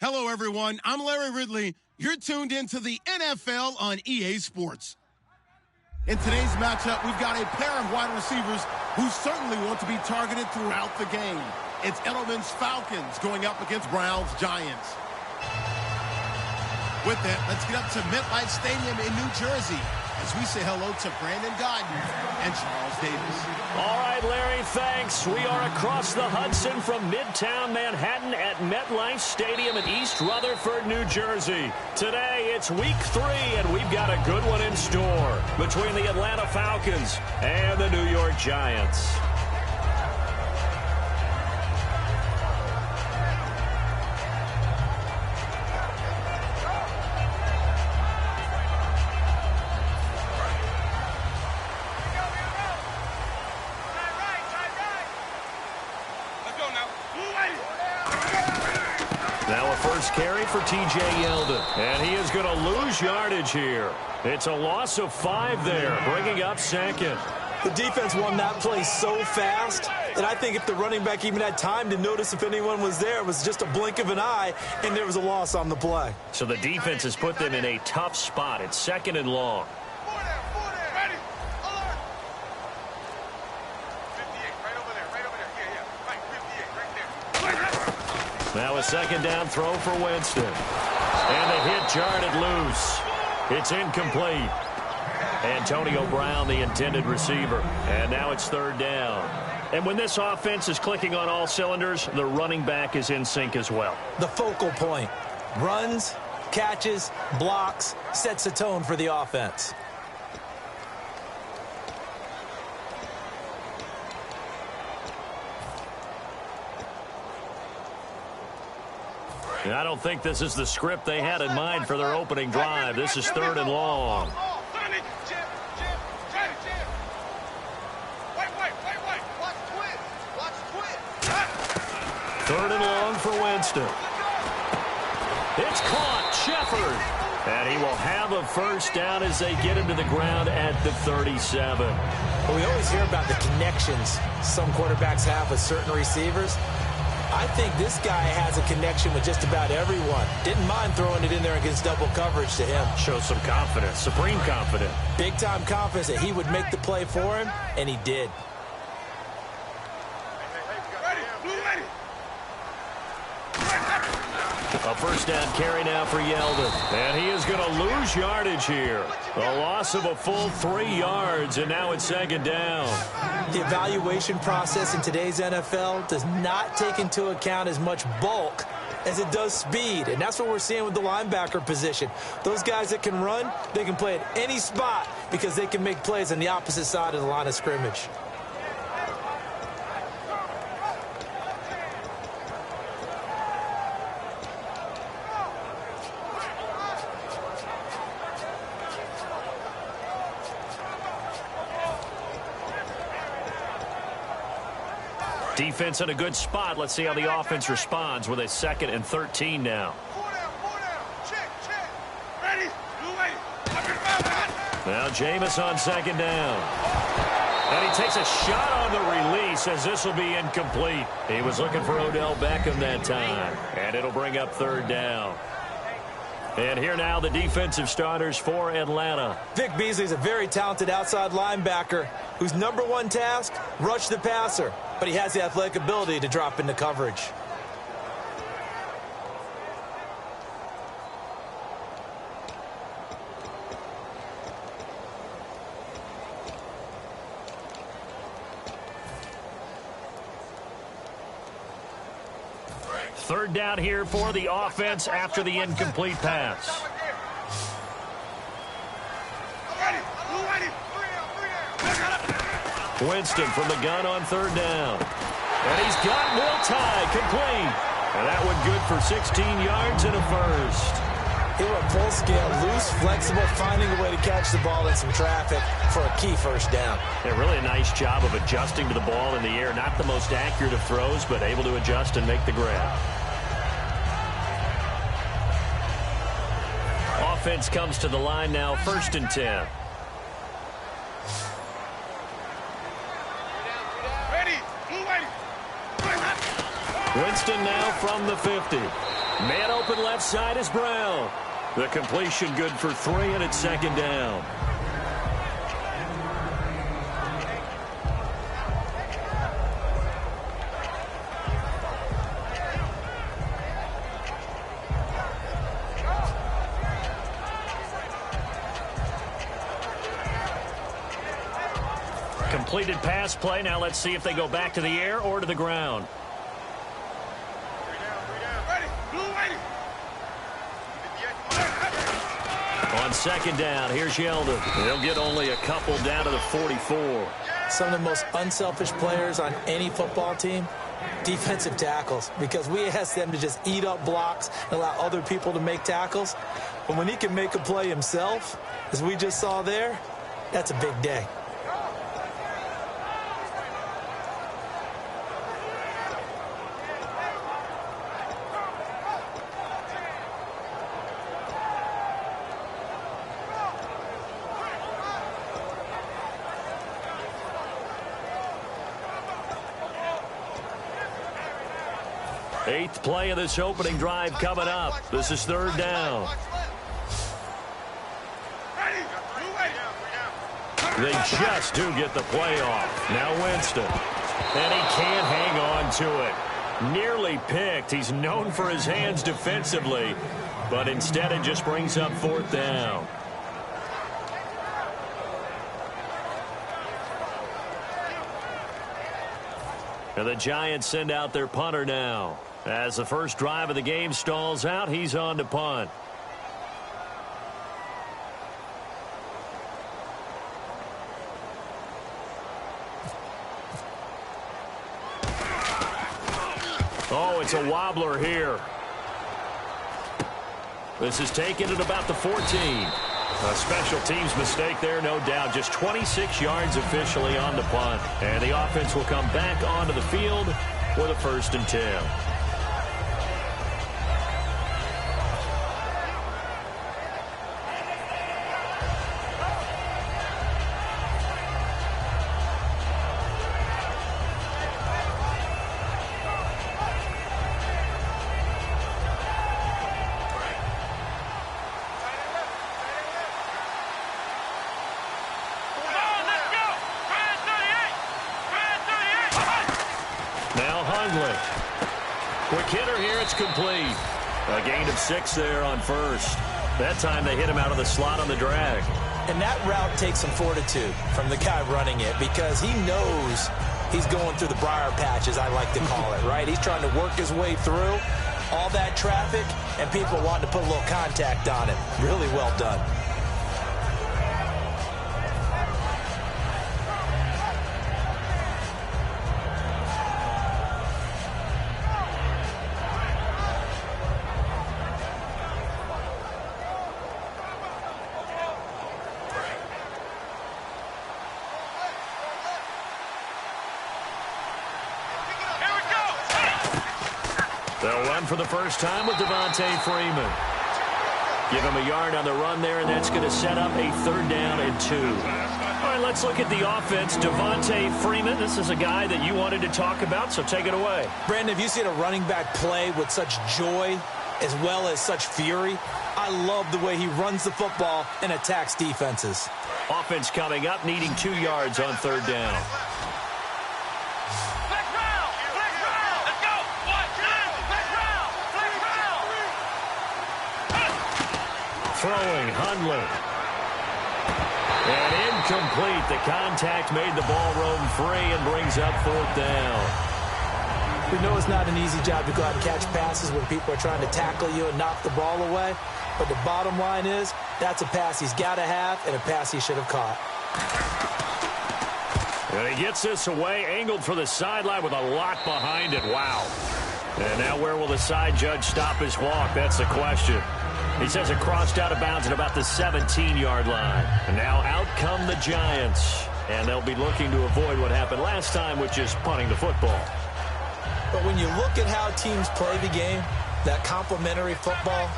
Hello, everyone. I'm Larry Ridley. You're tuned into the NFL on EA Sports. In today's matchup, we've got a pair of wide receivers who certainly want to be targeted throughout the game. It's Edelman's Falcons going up against Browns Giants. With that, let's get up to MetLife Stadium in New Jersey as we say hello to Brandon Gaudin and Charles Davis. All right, Larry, thanks. We are across the Hudson from Midtown Manhattan at MetLife Stadium in East Rutherford, New Jersey. Today, it's week 3, and we've got a good one in store between the Atlanta Falcons and the New York Giants. Now a first carry for T.J. Yeldon, and he is going to lose yardage here. It's a loss of 5 there, bringing up second. The defense won that play so fast, and I think if the running back even had time to notice if anyone was there, it was just a blink of an eye, and there was a loss on the play. So the defense has put them in a tough spot. It's 2nd and long. Now a 2nd down throw for Winston. And the hit jarred it loose. It's incomplete. Antonio Brown, the intended receiver. And now it's 3rd down. And when this offense is clicking on all cylinders, the running back is in sync as well. The focal point. Runs, catches, blocks, sets a tone for the offense. I don't think this is the script they had in mind for their opening drive. This is 3rd and long. 3rd and long for Winston. It's caught. Shepard. And he will have a first down as they get him to the ground at the 37. Well, we always hear about the connections some quarterbacks have with certain receivers. I think this guy has a connection with just about everyone. Didn't mind throwing it in there against double coverage to him. Shows some confidence, supreme confidence. Big-time confidence that he would make the play for him, and he did. A first down carry now for Yeldon. And he is going to lose yardage here. A loss of a full 3 yards, and now it's 2nd down. The evaluation process in today's NFL does not take into account as much bulk as it does speed, and that's what we're seeing with the linebacker position. Those guys that can run, they can play at any spot because they can make plays on the opposite side of the line of scrimmage. Defense in a good spot. Let's see how the offense responds with a 2nd and 13 now. Now Jameis on 2nd down. And he takes a shot on the release as this will be incomplete. He was looking for Odell Beckham that time. And it'll bring up 3rd down. And here now the defensive starters for Atlanta. Vic Beasley is a very talented outside linebacker whose #1 task, rush the passer. But he has the athletic ability to drop into coverage. Third down here for the offense after the incomplete pass. Winston from the gun on 3rd down. And he's got Will complete. And that one good for 16 yards and a first. He went full scale, loose, flexible, finding a way to catch the ball in some traffic for a key first down. Yeah, really a nice job of adjusting to the ball in the air. Not the most accurate of throws, but able to adjust and make the grab. Offense comes to the line now, 1st and 10. Winston now from the 50. Man open left side is Brown. The completion good for 3, and it's second down. Completed pass play. Now let's see if they go back to the air or to the ground. On second down, here's Yeldon. They'll get only a couple down to the 44. Some of the most unselfish players on any football team, defensive tackles, because we ask them to just eat up blocks and allow other people to make tackles. But when he can make a play himself, as we just saw there, that's a big day. Eighth play of this opening drive coming up. This is third down. They just do get the play off. Now Winston. And he can't hang on to it. Nearly picked. He's known for his hands defensively, but instead it just brings up fourth down. And the Giants send out their punter now. As the first drive of the game stalls out, he's on to punt. Oh, it's a wobbler here. This is taken at about the 14. A special teams mistake there, no doubt. Just 26 yards officially on the punt. And the offense will come back onto the field for the 1st and 10. Quick hitter here, it's complete. A gain of 6 there on first. That time they hit him out of the slot on the drag. And that route takes some fortitude from the guy running it, because he knows he's going through the briar patch, as I like to call it, right? He's trying to work his way through all that traffic and people wanting to put a little contact on him. Really well done. They'll run for the first time with Devontae Freeman. Give him a yard on the run there, and that's going to set up a 3rd down and 2. All right, let's look at the offense. Devontae Freeman, this is a guy that you wanted to talk about, so take it away. Brandon, have you seen a running back play with such joy as well as such fury? I love the way he runs the football and attacks defenses. Offense coming up, needing 2 yards on 3rd down. Throwing, Hundley. And incomplete. The contact made the ball roam free and brings up 4th down. We know it's not an easy job to go out and catch passes when people are trying to tackle you and knock the ball away. But the bottom line is, that's a pass he's got to have and a pass he should have caught. And he gets this away, angled for the sideline with a lot behind it. Wow. And now where will the side judge stop his walk? That's the question. He says it crossed out of bounds at about the 17-yard line. And now out come the Giants. And they'll be looking to avoid what happened last time, which is punting the football. But when you look at how teams play the game, that complementary football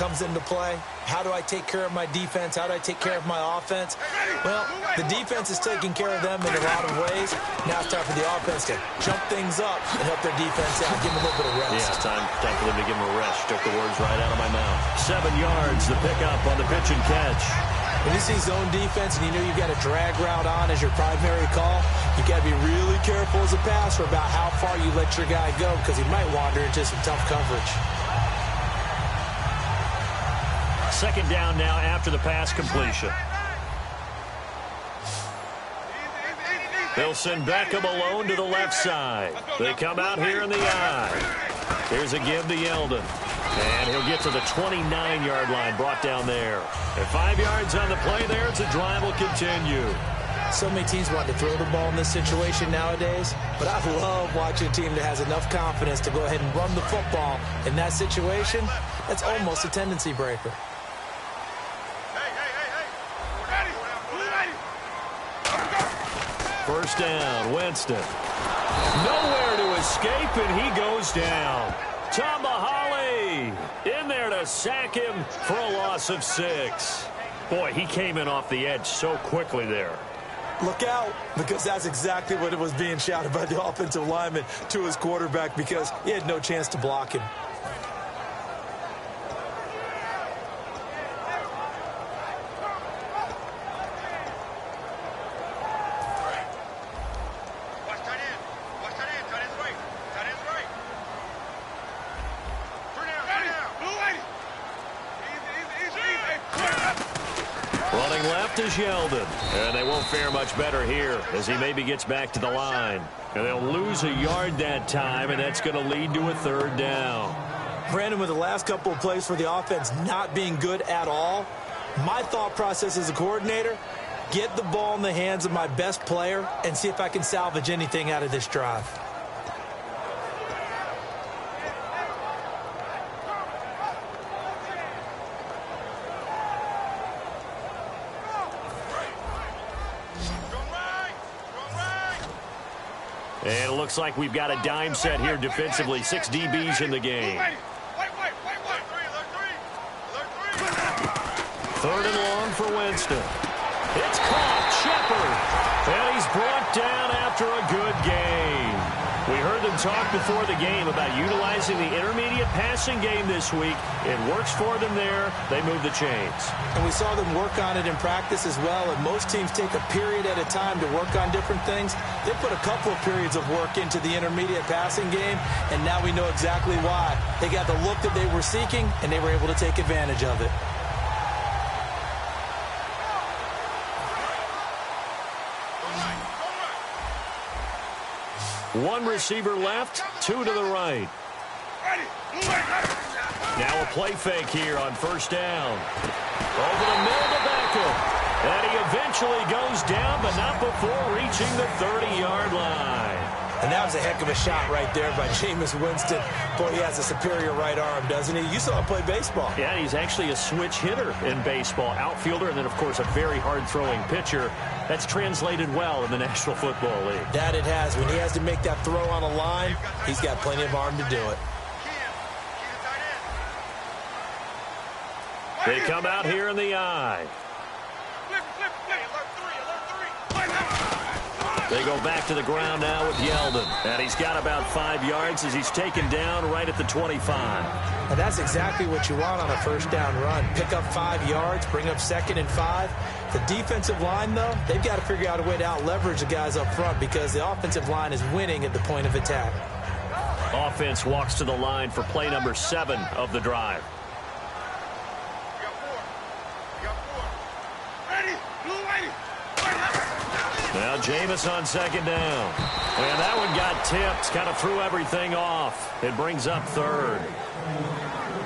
comes into play. How do I take care of my defense? How do I take care of my offense? Well, the defense is taking care of them in a lot of ways. Now it's time for the offense to jump things up and help their defense out. Give them a little bit of rest. Yeah, time for them to give them a rest. Took the words right out of my mouth. 7 yards, the pickup on the pitch and catch. When you see zone defense and you know you've got a drag route on as your primary call, you got to be really careful as a passer about how far you let your guy go because he might wander into some tough coverage. Second down now after the pass completion. They'll send Beckham alone to the left side. They come out here in the I. Here's a give to Yeldon. And he'll get to the 29-yard line, brought down there. And 5 yards on the play there as the drive will continue. So many teams want to throw the ball in this situation nowadays, but I love watching a team that has enough confidence to go ahead and run the football. In that situation, that's almost a tendency breaker. First down, Winston. Nowhere to escape, and he goes down. Tomahali in there to sack him for a loss of 6. Boy, he came in off the edge so quickly there. Look out, because that's exactly what it was being shouted by the offensive lineman to his quarterback because he had no chance to block him. Running left is Yeldon. And they won't fare much better here as he maybe gets back to the line. And they'll lose a yard that time, and that's going to lead to a third down. Brandon, with the last couple of plays for the offense not being good at all, my thought process as a coordinator, get the ball in the hands of my best player and see if I can salvage anything out of this drive. And it looks like we've got a dime set here defensively. 6 DBs in the game. Third and long for Winston. It's caught. Shepard. And he's brought down after a good game. We heard them talk before the game about utilizing the intermediate passing game this week. It works for them there. They move the chains. And we saw them work on it in practice as well. And most teams take a period at a time to work on different things. They put a couple of periods of work into the intermediate passing game, and now we know exactly why. They got the look that they were seeking, and they were able to take advantage of it. One receiver left, 2 to the right. Now a play fake here on first down. Over the middle to Beckham. And he eventually goes down, but not before reaching the 30-yard line. And that was a heck of a shot right there by Jameis Winston. Boy, he has a superior right arm, doesn't he? You saw him play baseball. Yeah, he's actually a switch hitter in baseball. Outfielder, and then, of course, a very hard-throwing pitcher. That's translated well in the National Football League. That it has. When he has to make that throw on a line, he's got plenty of arm to do it. They come out here in the I. They go back to the ground now with Yeldon. And he's got about 5 yards as he's taken down right at the 25. And that's exactly what you want on a first down run. Pick up 5 yards, bring up 2nd and 5. The defensive line, though, they've got to figure out a way to out-leverage the guys up front because the offensive line is winning at the point of attack. Offense walks to the line for play number 7 of the drive. Now Jameis on second down. And that one got tipped. Kind of threw everything off. It brings up third.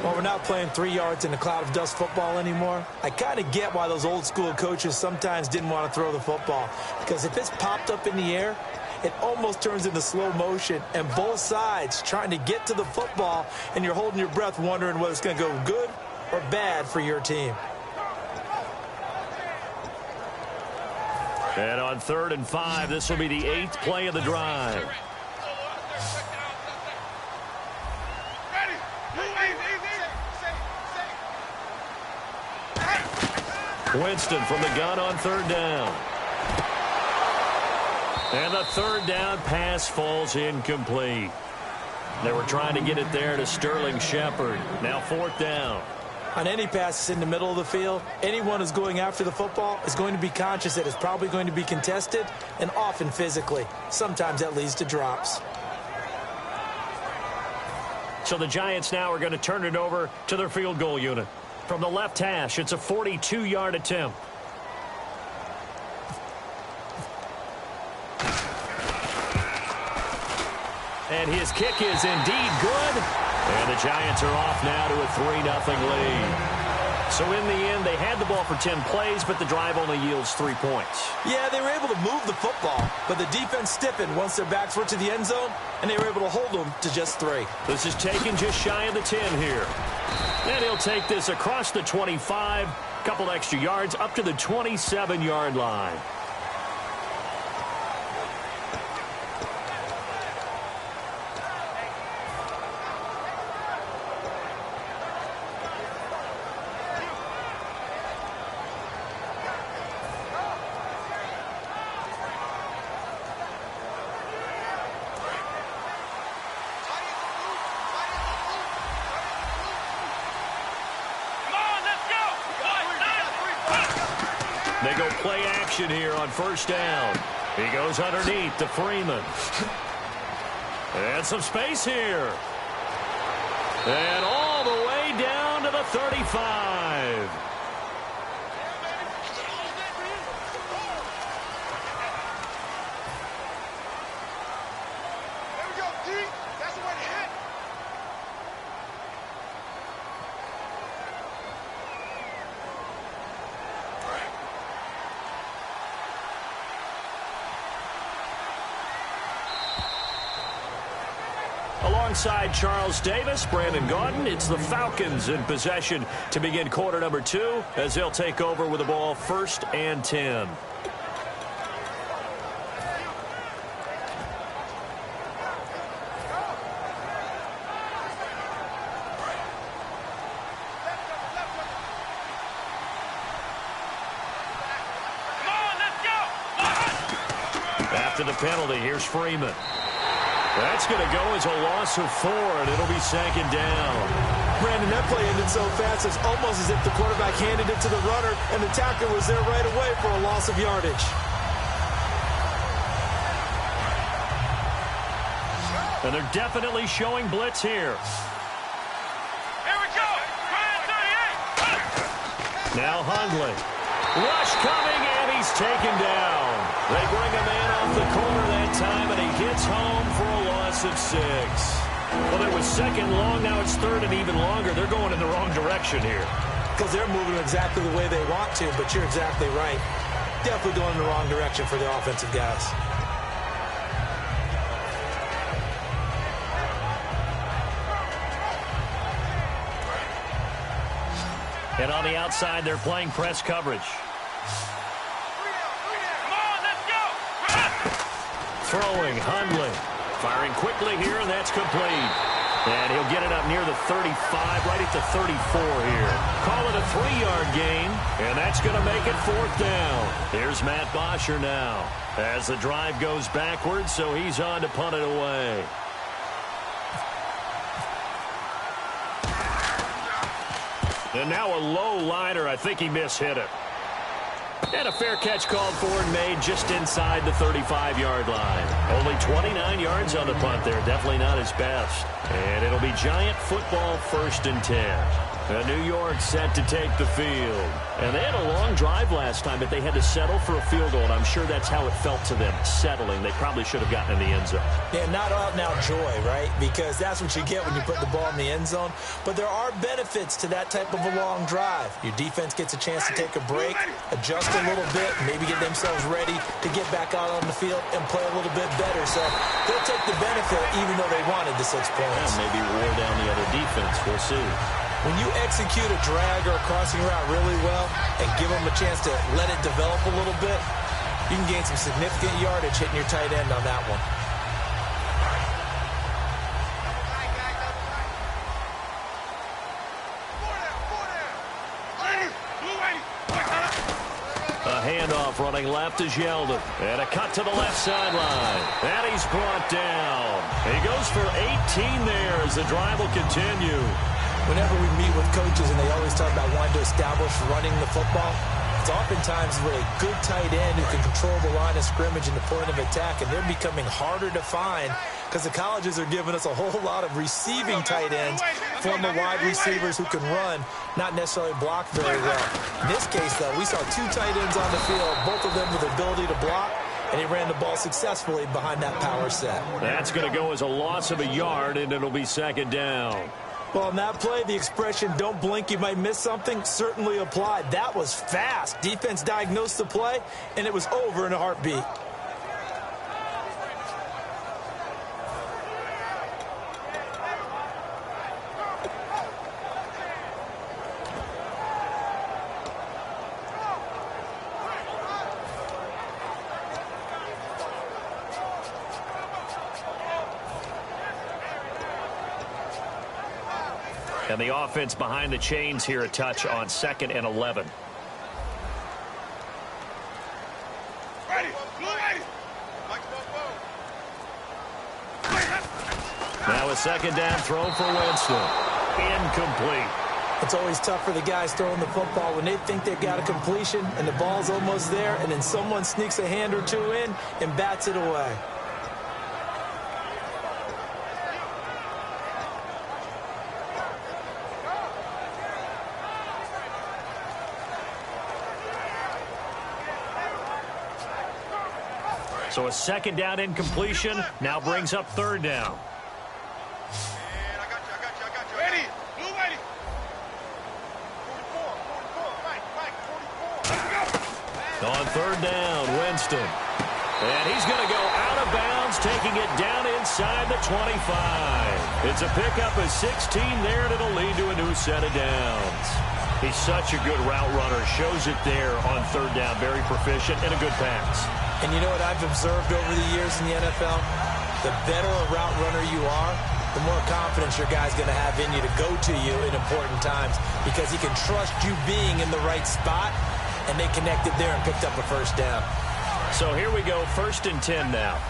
Well, we're not playing 3 yards in a cloud of dust football anymore. I kind of get why those old school coaches sometimes didn't want to throw the football. Because if it's popped up in the air, it almost turns into slow motion. And both sides trying to get to the football, and you're holding your breath wondering whether it's going to go good or bad for your team. And on 3rd and 5, this will be the 8th play of the drive. Winston from the gun on third down. And the third down pass falls incomplete. They were trying to get it there to Sterling Shepard. Now fourth down. On any pass in the middle of the field, anyone who's going after the football is going to be conscious that it's probably going to be contested, and often physically. Sometimes that leads to drops. So the Giants now are going to turn it over to their field goal unit. From the left hash, it's a 42-yard attempt. And his kick is indeed good. And the Giants are off now to a 3-0 lead. So in the end, they had the ball for 10 plays, but the drive only yields 3 points. Yeah, they were able to move the football, but the defense stiffened once their backs were to the end zone, and they were able to hold them to just 3. This is taken just shy of the 10 here. And he'll take this across the 25, couple extra yards up to the 27-yard line. They go play action here on first down. He goes underneath to Freeman. And some space here. And all the way down to the 35. Alongside Charles Davis, Brandon Gaudin, it's the Falcons in possession to begin quarter number 2 as they'll take over with the ball 1st and 10. After the penalty, here's Freeman. That's going to go as a loss of 4, and it'll be second down. Brandon, that play ended so fast, it's almost as if the quarterback handed it to the runner, and the tackler was there right away for a loss of yardage. And they're definitely showing blitz here. Here we go. Now Hundley. Rush coming, and he's taken down. They bring a man off the corner that time, and he gets home for a loss of 6. Well, it was second long. Now it's third and even longer. They're going in the wrong direction here. Because they're moving exactly the way they want to, but you're exactly right. Definitely going in the wrong direction for the offensive guys. And on the outside, they're playing press coverage. Throwing, Hundley. Firing quickly here, and that's complete. And he'll get it up near the 35, right at the 34 here. Call it a 3-yard gain, and that's going to make it 4th down. Here's Matt Bosher now as the drive goes backwards, so he's on to punt it away. And now a low liner. I think he mishit it. And a fair catch called for and made just inside the 35-yard line. Only 29 yards on the punt there. Definitely not his best. And it'll be Giant football 1st and 10. New York set to take the field. And they had a long drive last time, but they had to settle for a field goal. And I'm sure that's how it felt to them, settling. They probably should have gotten in the end zone. Yeah, not out now joy, right? Because that's what you get when you put the ball in the end zone. But there are benefits to that type of a long drive. Your defense gets a chance to take a break, adjust a little bit, maybe get themselves ready to get back out on the field and play a little bit better. So they'll take the benefit even though they wanted the 6 points. Yeah, maybe wear down the other defense. We'll see. When you execute a drag or a crossing route really well and give them a chance to let it develop a little bit, you can gain some significant yardage hitting your tight end on that one. handoff. Running left is Yeldon. And a cut to the left sideline. And he's brought down. He goes for 18 there as the drive will continue. Whenever we meet with coaches and they always talk about wanting to establish running the football, it's oftentimes with a good tight end who can control the line of scrimmage and the point of attack, and they're becoming harder to find because the colleges are giving us a whole lot of receiving tight ends, former wide receivers who can run, not necessarily block very well. In this case, though, we saw two tight ends on the field, both of them with the ability to block, and he ran the ball successfully behind that power set. That's going to go as a loss of a yard, and it'll be second down. Well, on that play, the expression, don't blink, you might miss something, certainly applied. That was fast. Defense diagnosed the play, and it was over in a heartbeat. And the offense behind the chains here a touch on 2nd and 11. Now a second down throw for Winston. Incomplete. It's always tough for the guys throwing the football when they think they've got a completion and the ball's almost there, and then someone sneaks a hand or two in and bats it away. So a second down incompletion now brings up 3rd down. Ready. Blue ready. 44. On 3rd down, Winston. And he's going to go out of bounds, taking it down inside the 25. It's a pickup of 16 there, and it'll lead to a new set of downs. He's such a good route runner. Shows it there on 3rd down. Very proficient and a good pass. And you know what I've observed over the years in the NFL? The better a route runner you are, the more confidence your guy's going to have in you to go to you in important times because he can trust you being in the right spot, and they connected there and picked up a 1st down. So here we go, 1st and 10 now.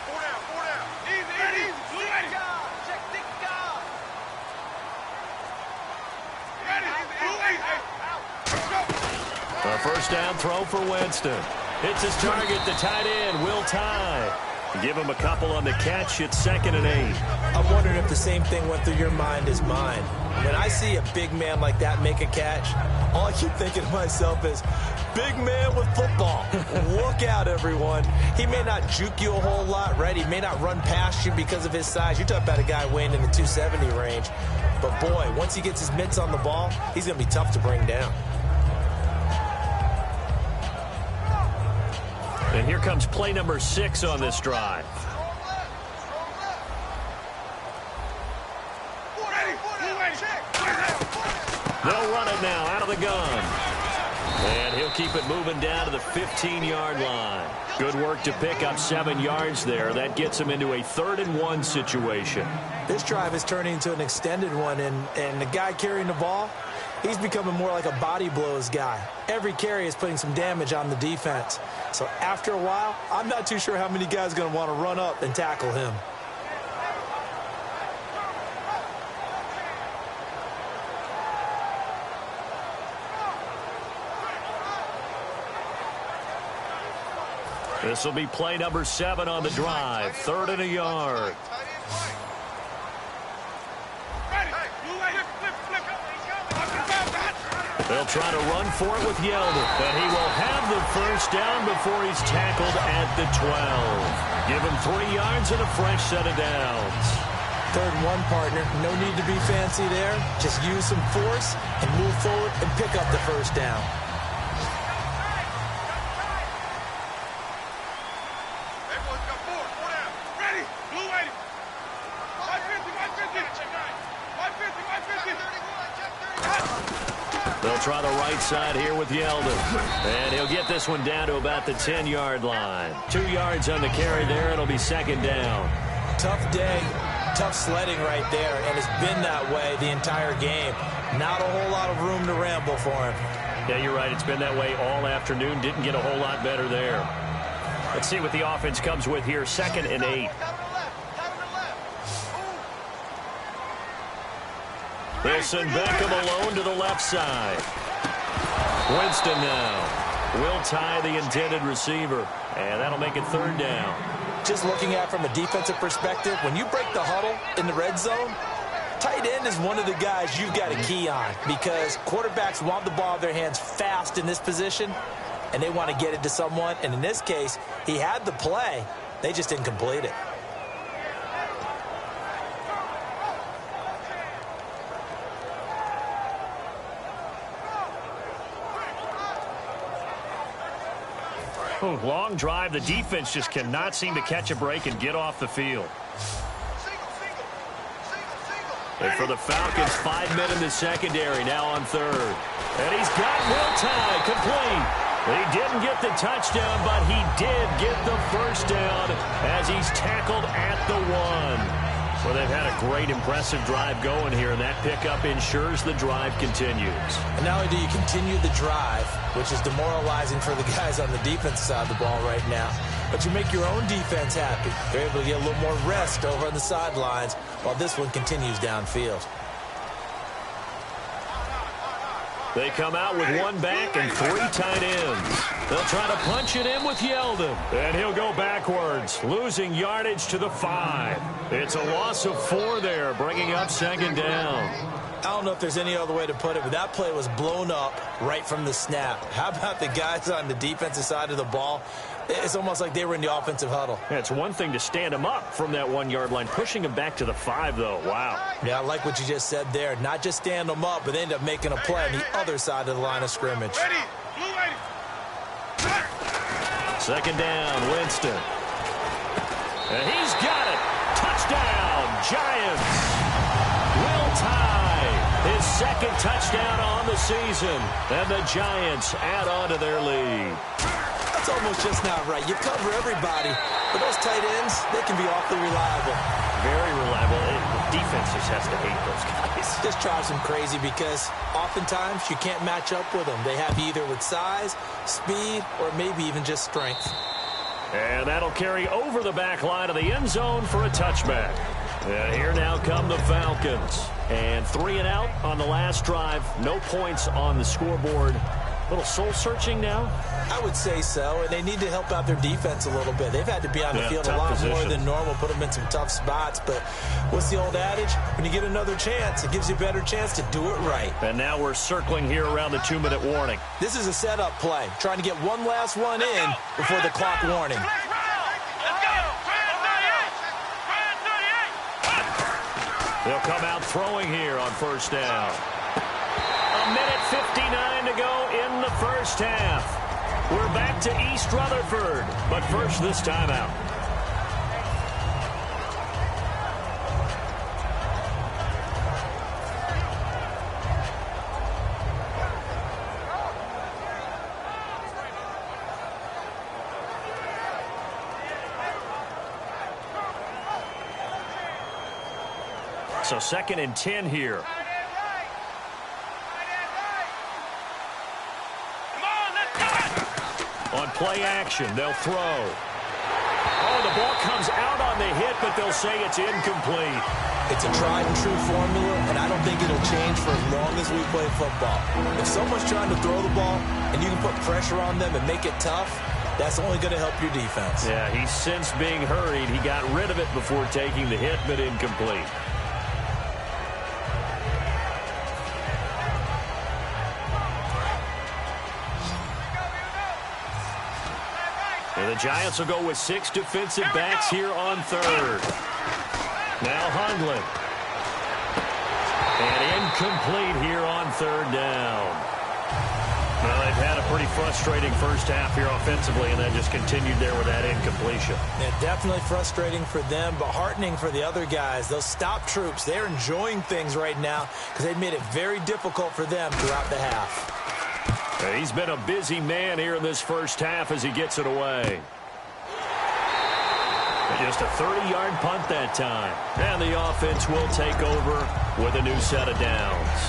4 down. Easy. Blue ready. Check, tick, go. Ready. Blue ready. A 1st down throw for Winston. Hits his target, the tight end, Will Tye. Give him a couple on the catch. It's 2nd and 8. I'm wondering if the same thing went through your mind as mine. When I see a big man like that make a catch, all I keep thinking to myself is, big man with football. Look out, everyone. He may not juke you a whole lot, right? He may not run past you because of his size. You're talking about a guy weighing in the 270 range. But, boy, once he gets his mitts on the ball, he's going to be tough to bring down. And here comes play number 6 on this drive. They'll run it now out of the gun. And he'll keep it moving down to the 15-yard line. Good work to pick up 7 yards there. That gets him into a 3rd and 1 situation. This drive is turning into an extended one, and the guy carrying the ball, he's becoming more like a body blows guy. Every carry is putting some damage on the defense. So after a while, I'm not too sure how many guys are going to want to run up and tackle him. This will be play number 7 on the drive. 3rd and a yard. They'll try to run for it with Yeldon, but he will have the 1st down before he's tackled at the 12. Give him 3 yards and a fresh set of downs. 3rd and 1, partner. No need to be fancy there. Just use some force and move forward and pick up the 1st down. They'll try the right side here with Yeldon. And he'll get this one down to about the 10-yard line. 2 yards on the carry there. It'll be 2nd down. Tough day, tough sledding right there, and it's been that way the entire game. Not a whole lot of room to ramble for him. Yeah, you're right. It's been that way all afternoon. Didn't get a whole lot better there. Let's see what the offense comes with here. 2nd and 8. They'll send Beckham alone to the left side. Winston now will tie the intended receiver, and that'll make it 3rd down. Just looking at it from a defensive perspective, when you break the huddle in the red zone, tight end is one of the guys you've got to key on because quarterbacks want the ball in their hands fast in this position, and they want to get it to someone. And in this case, he had the play. They just didn't complete it. Ooh, long drive. The defense just cannot seem to catch a break and get off the field. And for the Falcons, 5 men in the secondary now on 3rd. And he's got Will tie complete. He didn't get the touchdown, but he did get the first down as he's tackled at the 1. Well, they've had a great, impressive drive going here, and that pickup ensures the drive continues. And not only do you continue the drive, which is demoralizing for the guys on the defense side of the ball right now, but you make your own defense happy. They're able to get a little more rest over on the sidelines while this one continues downfield. They come out with 1 back and 3 tight ends. They'll try to punch it in with Yeldon. And he'll go backwards, losing yardage to the 5. It's a loss of 4 there, bringing up 2nd down. I don't know if there's any other way to put it, but that play was blown up right from the snap. How about the guys on the defensive side of the ball? It's almost like they were in the offensive huddle. Yeah, it's one thing to stand them up from that 1-yard line. Pushing them back to the 5, though. Wow. Yeah, I like what you just said there. Not just stand them up, but they end up making a play on the other side of the line of scrimmage. 2nd down, Winston. And he's got it. Touchdown, Giants. Will tie his 2nd touchdown on the season. And the Giants add on to their lead. It's almost just not right. You cover everybody, but those tight ends, they can be awfully reliable. Very reliable. The defense just has to hate those guys. Just drives them crazy because oftentimes you can't match up with them. They have either with size, speed, or maybe even just strength. And that'll carry over the back line of the end zone for a touchback. And here now come the Falcons. And 3 and out on the last drive. No points on the scoreboard. A little soul-searching now? I would say so, and they need to help out their defense a little bit. They've had to be on the field a lot more than normal, put them in some tough spots. But what's the old adage? When you get another chance, it gives you a better chance to do it right. And now we're circling here around the 2-minute warning. This is a setup play, trying to get one last one in before the clock warning. They'll come out throwing here on 1st down. 1:59 to go in the first half. We're back to East Rutherford, but first this timeout. So 2nd and 10 here. On play action, they'll throw. Oh, the ball comes out on the hit, but they'll say it's incomplete. It's a tried and true formula, and I don't think it'll change for as long as we play football. If someone's trying to throw the ball and you can put pressure on them and make it tough, that's only going to help your defense. Yeah, he's since being hurried. He got rid of it before taking the hit, but incomplete. And the Giants will go with 6 defensive backs here on 3rd. Now Hundlin. And incomplete here on 3rd down. Well, they've had a pretty frustrating first half here offensively, and then just continued there with that incompletion. Yeah, definitely frustrating for them, but heartening for the other guys. Those stop troops, they're enjoying things right now because they've made it very difficult for them throughout the half. He's been a busy man here in this first half as he gets it away. Just a 30-yard punt that time. And the offense will take over with a new set of downs.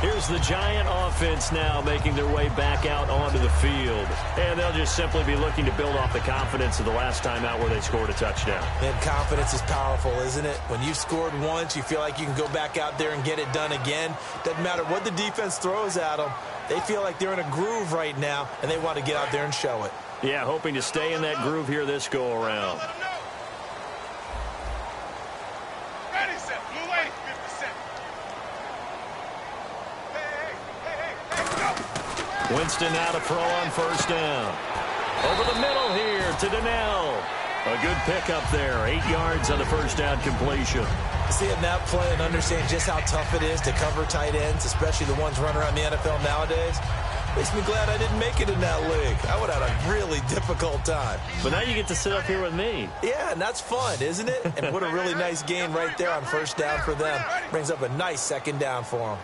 Here's the Giant offense now making their way back out onto the field. And they'll just simply be looking to build off the confidence of the last time out where they scored a touchdown. And confidence is powerful, isn't it? When you've scored once, you feel like you can go back out there and get it done again. Doesn't matter what the defense throws at them. They feel like they're in a groove right now, and they want to get out there and show it. Yeah, hoping to stay in that groove here this go-around. Ready, set. Blue lady, 50 cent. Hey, go. Winston now to throw on first down. Over the middle here to Donnell. A good pickup there. 8 yards on the first down completion. Seeing that play and understand just how tough it is to cover tight ends, especially the ones running around the NFL nowadays, makes me glad I didn't make it in that league. I would have had a really difficult time. But now you get to sit up here with me. Yeah, and that's fun, isn't it? And what a really nice gain right there on first down for them. Brings up a nice second down for them.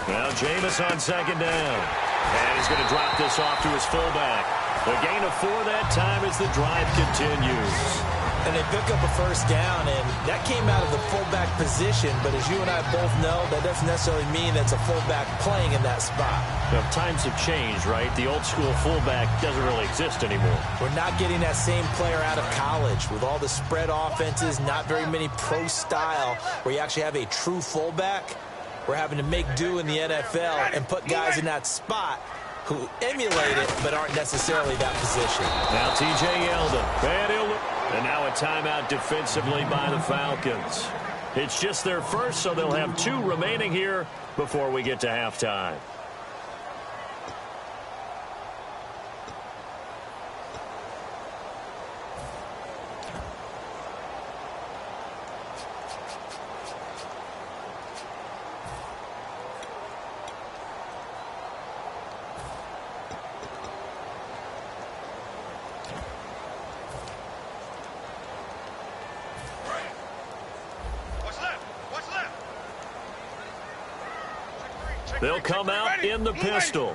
Now Jameis on second down. And he's going to drop this off to his fullback. The gain of 4 that time as the drive continues. And they pick up a first down, and that came out of the fullback position. But as you and I both know, that doesn't necessarily mean that's a fullback playing in that spot. Now, times have changed, right? The old school fullback doesn't really exist anymore. We're not getting that same player out of college with all the spread offenses, not very many pro style, where you actually have a true fullback. We're having to make do in the NFL and put guys in that spot who emulate it but aren't necessarily that position. Now T.J. Yeldon. And now a timeout defensively by the Falcons. It's just their first, so they'll have 2 remaining here before we get to halftime. They'll come out in the pistol.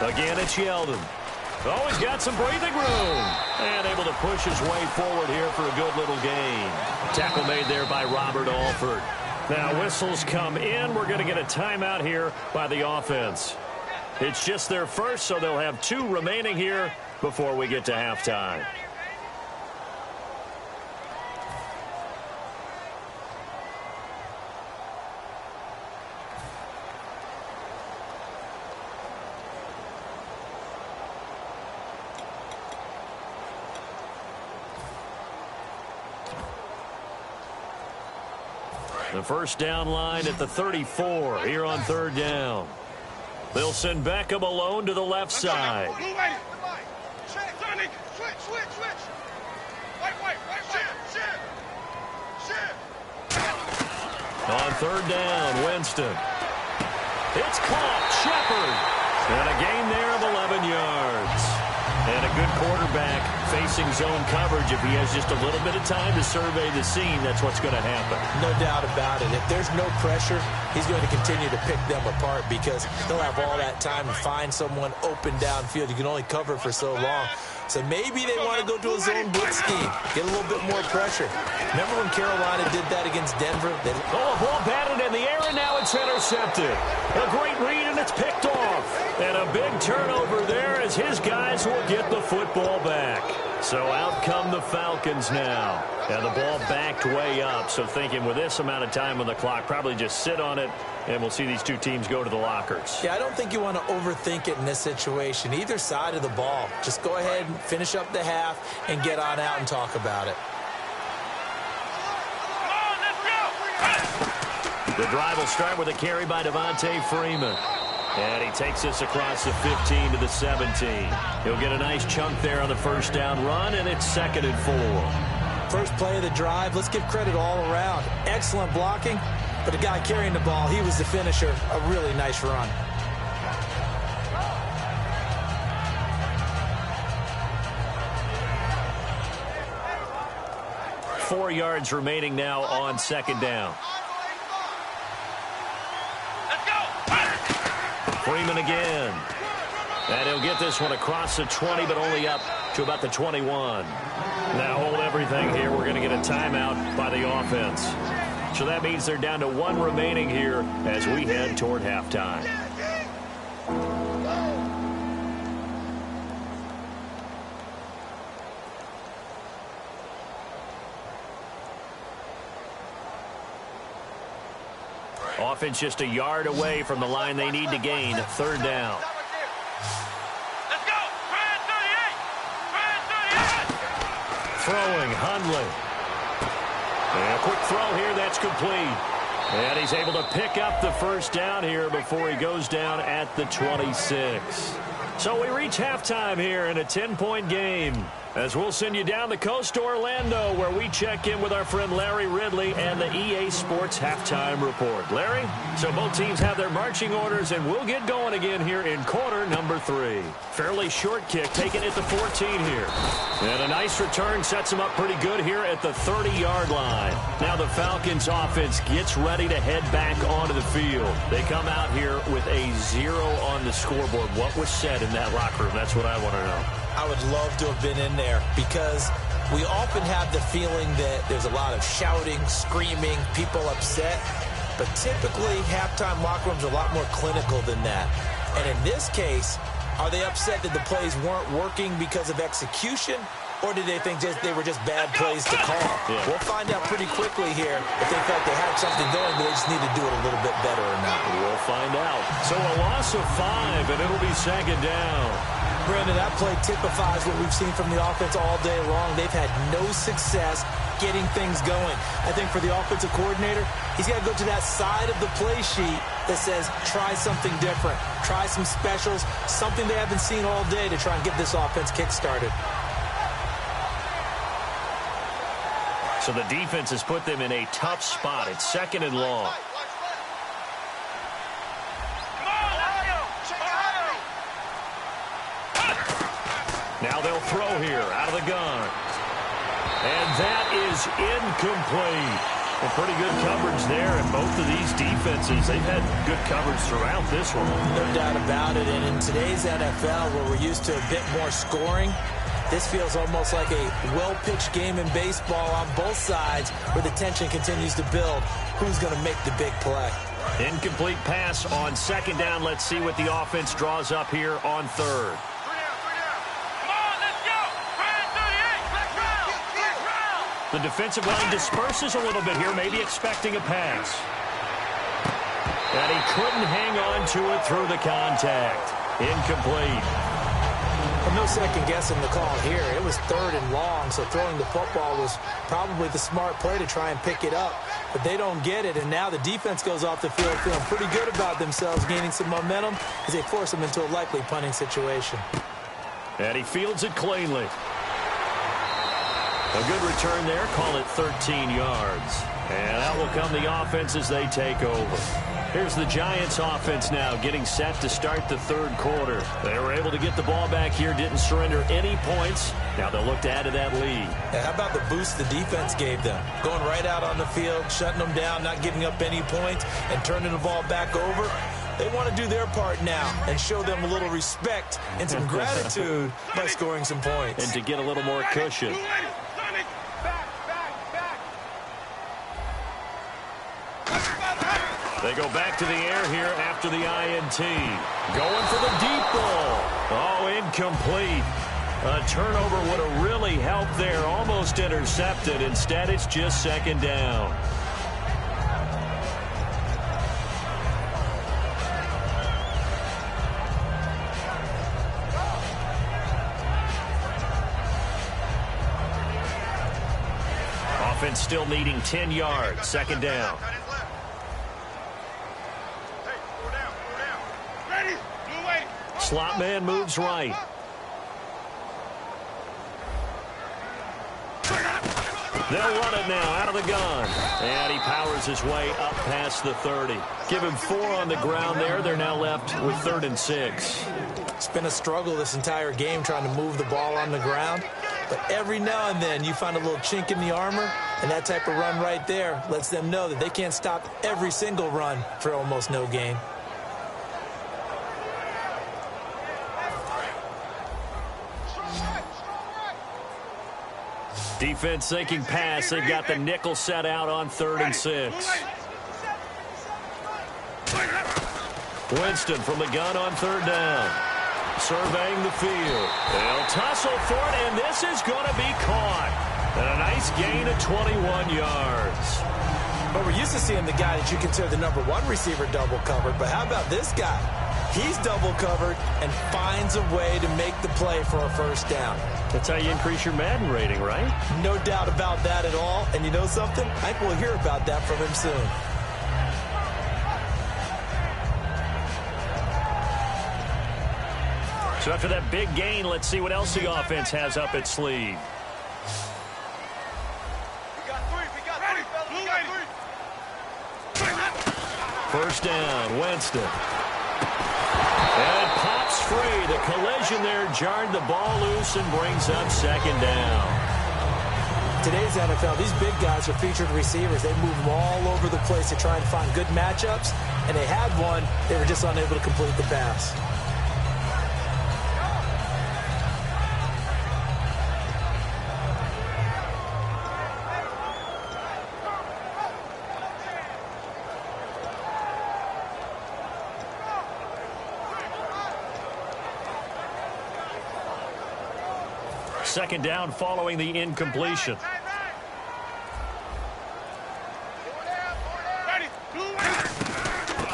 Again, it's Yeldon. Oh, he's got some breathing room. And able to push his way forward here for a good little gain. Tackle made there by Robert Alford. Now, whistles come in. We're going to get a timeout here by the offense. It's just their first, so they'll have 2 remaining here before we get to halftime. The first down line at the 34 here on third down. They'll send Beckham alone to the left side. On third down, Winston. It's caught. Shepard. And a gain there of 11 yards. And a good quarterback facing zone coverage. If he has just a little bit of time to survey the scene, that's what's going to happen. No doubt about it. If there's no pressure, he's going to continue to pick them apart because they'll have all that time to find someone open downfield. You can only cover for so long. So maybe they want to go to a zone blitz scheme, get a little bit more pressure. Remember when Carolina did that against Denver? A ball batted in the air, and now it's intercepted. A great read, and it's picked off. And a big turnover there as his guys will get the football back. So out come the Falcons now. And the ball backed way up. So thinking with this amount of time on the clock, probably just sit on it, and we'll see these 2 teams go to the lockers. Yeah, I don't think you want to overthink it in this situation. Either side of the ball. Just go ahead and finish up the half and get on out and talk about it. The drive will start with a carry by Devontae Freeman. And he takes this across the 15 to the 17. He'll get a nice chunk there on the first down run, and it's 2nd and 4. First play of the drive, let's give credit all around. Excellent blocking, but the guy carrying the ball, he was the finisher. A really nice run. Four yards remaining now on 2nd down. Freeman again. And he'll get this one across the 20, but only up to about the 21. Now hold everything here. We're going to get a timeout by the offense. So that means they're down to 1 remaining here as we head toward halftime. Offense just a yard away from the line they need to gain. 3rd down. Let's go. Brand 38. Throwing, Hundley. And a quick throw here, that's complete. And he's able to pick up the 1st down here before he goes down at the 26. So we reach halftime here in a 10-point game. As we'll send you down the coast to Orlando, where we check in with our friend Larry Ridley and the EA Sports Halftime Report. Larry, so both teams have their marching orders, and we'll get going again here in quarter number 3. Fairly short kick, taken at the 14 here. And a nice return sets them up pretty good here at the 30-yard line. Now the Falcons offense gets ready to head back onto the field. They come out here with a 0 on the scoreboard. What was said in that locker room? That's what I want to know. I would love to have been in there because we often have the feeling that there's a lot of shouting, screaming, people upset. But typically, halftime locker rooms are a lot more clinical than that. And in this case, are they upset that the plays weren't working because of execution? Or did they think they were just bad plays to call? Yeah. We'll find out pretty quickly here if they felt they had something going, but they just need to do it a little bit better or not. We'll find out. So a loss of 5, and it'll be 2nd down. Brandon, that play typifies what we've seen from the offense all day long. They've had no success getting things going. I think for the offensive coordinator, he's got to go to that side of the play sheet that says, try something different. Try some specials, something they haven't seen all day to try and get this offense kick-started. So the defense has put them in a tough spot. It's 2nd and long. Now they'll throw here out of the gun. And that is incomplete. Well, pretty good coverage there, and both of these defenses, they've had good coverage throughout this one. No doubt about it, and in today's NFL, where we're used to a bit more scoring, this feels almost like a well-pitched game in baseball on both sides where the tension continues to build. Who's going to make the big play? Incomplete pass on 2nd down. Let's see what the offense draws up here on 3rd. The defensive line disperses a little bit here, maybe expecting a pass. And he couldn't hang on to it through the contact. Incomplete. Well, no second guessing the call here. It was 3rd and long, so throwing the football was probably the smart play to try and pick it up. But they don't get it, and now the defense goes off the field feeling pretty good about themselves, gaining some momentum as they force them into a likely punting situation. And he fields it cleanly. A good return there, call it 13 yards. And out will come the offense as they take over. Here's the Giants offense now getting set to start the 3rd quarter. They were able to get the ball back here, didn't surrender any points. Now they'll look to add to that lead. Yeah, how about the boost the defense gave them? Going right out on the field, shutting them down, not giving up any points, and turning the ball back over. They want to do their part now and show them a little respect and some gratitude by scoring some points. And to get a little more cushion. They go back to the air here after the INT. Going for the deep ball. Oh, incomplete. A turnover would have really helped there. Almost intercepted. Instead, it's just 2nd down. Offense still needing 10 yards. 2nd down. Slot man moves right. They'll run it now out of the gun. And he powers his way up past the 30. Give him 4 on the ground there. They're now left with 3rd and 6. It's been a struggle this entire game trying to move the ball on the ground. But every now and then you find a little chink in the armor, and that type of run right there lets them know that they can't stop every single run for almost no gain. Defense thinking pass. They've got the nickel set out on 3rd and 6. Winston from the gun on 3rd down. Surveying the field. They'll tussle for it, and this is going to be caught. And a nice gain of 21 yards. But we're used to seeing the guy that you consider the #1 receiver double covered. But how about this guy? He's double covered and finds a way to make the play for a 1st down. That's how you increase your Madden rating, right? No doubt about that at all. And you know something? I think we'll hear about that from him soon. So after that big gain, let's see what else the offense has up its sleeve. First down, Winston. And it pops free. The collision there jarred the ball loose and brings up 2nd down. Today's NFL, these big guys are featured receivers. They move them all over the place to try and find good matchups. And they had one. They were just unable to complete the pass. Second down following the incompletion.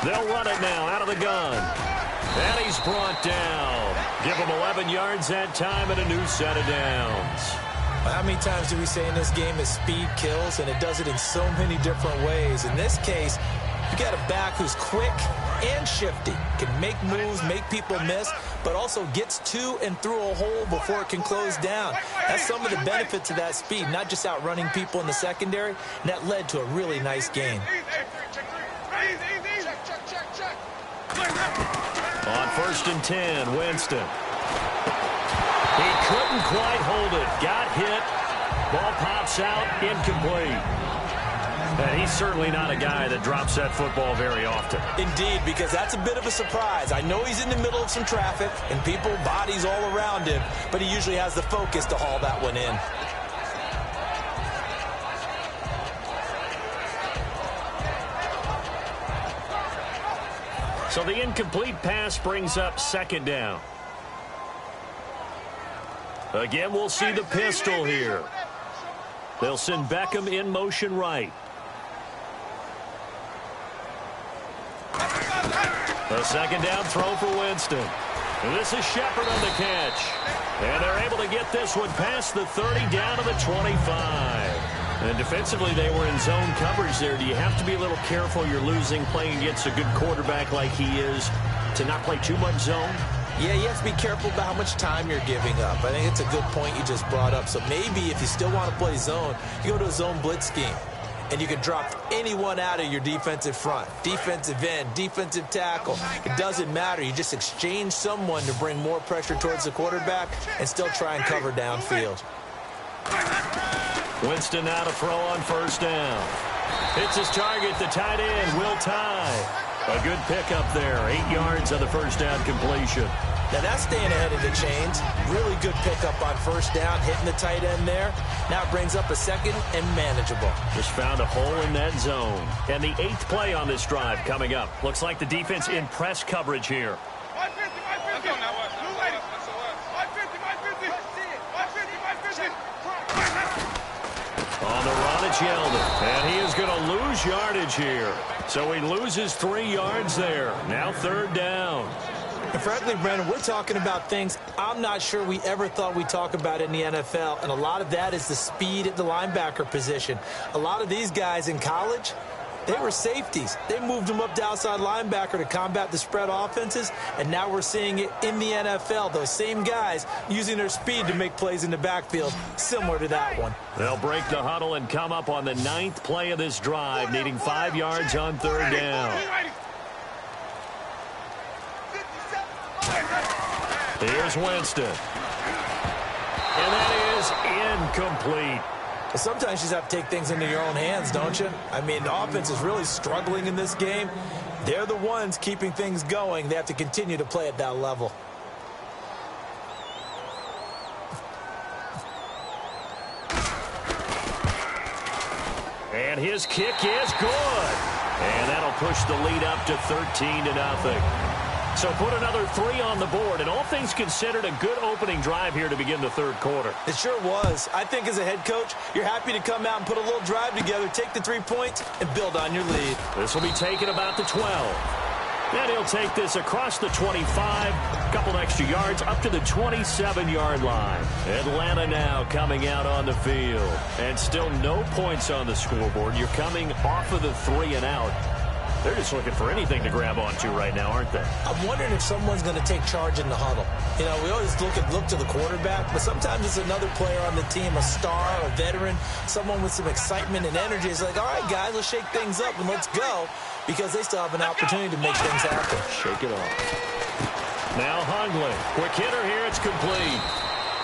They'll run it now out of the gun. And he's brought down. Give him 11 yards that time and a new set of downs. How many times do we say in this game that speed kills, and it does it in so many different ways? In this case, you got a back who's quick and shifty, can make moves, make people miss, but also gets to and through a hole before it can close down. That's some of the benefits of that speed, not just outrunning people in the secondary, and that led to a really nice game. On 1st and 10, Winston. He couldn't quite hold it. Got hit. Ball pops out, incomplete. And he's certainly not a guy that drops that football very often. Indeed, because that's a bit of a surprise. I know he's in the middle of some traffic and people, bodies all around him, but he usually has the focus to haul that one in. So the incomplete pass brings up 2nd down. Again, we'll see the pistol here. They'll send Beckham in motion right. A 2nd down throw for Winston. And this is Shepard on the catch. And they're able to get this one past the 30 down to the 25. And defensively, they were in zone coverage there. Do you have to be a little careful? You're losing, playing against a good quarterback like he is, to not play too much zone? Yeah, you have to be careful about how much time you're giving up. I think it's a good point you just brought up. So maybe if you still want to play zone, you go to a zone blitz scheme. And you can drop anyone out of your defensive front. Defensive end, defensive tackle. It doesn't matter. You just exchange someone to bring more pressure towards the quarterback and still try and cover downfield. Winston now to throw on 1st down. Hits his target, the tight end, Will Tye. A good pickup there, 8 yards on the 1st down completion. Now that's staying ahead of the chains. Really good pickup on 1st down, hitting the tight end there. Now it brings up a 2nd and manageable. Just found a hole in that zone. And the 8th play on this drive coming up. Looks like the defense in press coverage here. On the run, it's Yeldon. And he is going to lose yardage here. So he loses 3 yards there. Now 3rd down. And frankly, Brandon, we're talking about things I'm not sure we ever thought we'd talk about in the NFL. And a lot of that is the speed at the linebacker position. A lot of these guys in college, they were safeties. They moved them up to outside linebacker to combat the spread offenses. And now we're seeing it in the NFL. Those same guys using their speed to make plays in the backfield, similar to that one. They'll break the huddle and come up on the 9th play of this drive, needing 5 yards on 3rd down. Here's Winston. And that is incomplete. Sometimes you just have to take things into your own hands, don't you? I mean, the offense is really struggling in this game. They're the ones keeping things going. They have to continue to play at that level. And his kick is good. And that'll push the lead up to 13-0. So put another 3 on the board, and all things considered, a good opening drive here to begin the third quarter. It sure was. I think as a head coach, you're happy to come out and put a little drive together, take the 3 points, and build on your lead. This will be taken about the 12. And he'll take this across the 25, a couple extra yards up to the 27-yard line. Atlanta now coming out on the field. And still no points on the scoreboard. You're coming off of the 3 and out. They're just looking for anything to grab onto right now, aren't they? I'm wondering if someone's going to take charge in the huddle. You know, we always look to the quarterback, but sometimes it's another player on the team, a star, a veteran, someone with some excitement and energy. It's like, all right, guys, let's shake things up and let's go, because they still have an opportunity to make things happen. Shake it off. Now Hundley. Quick hitter here. It's complete.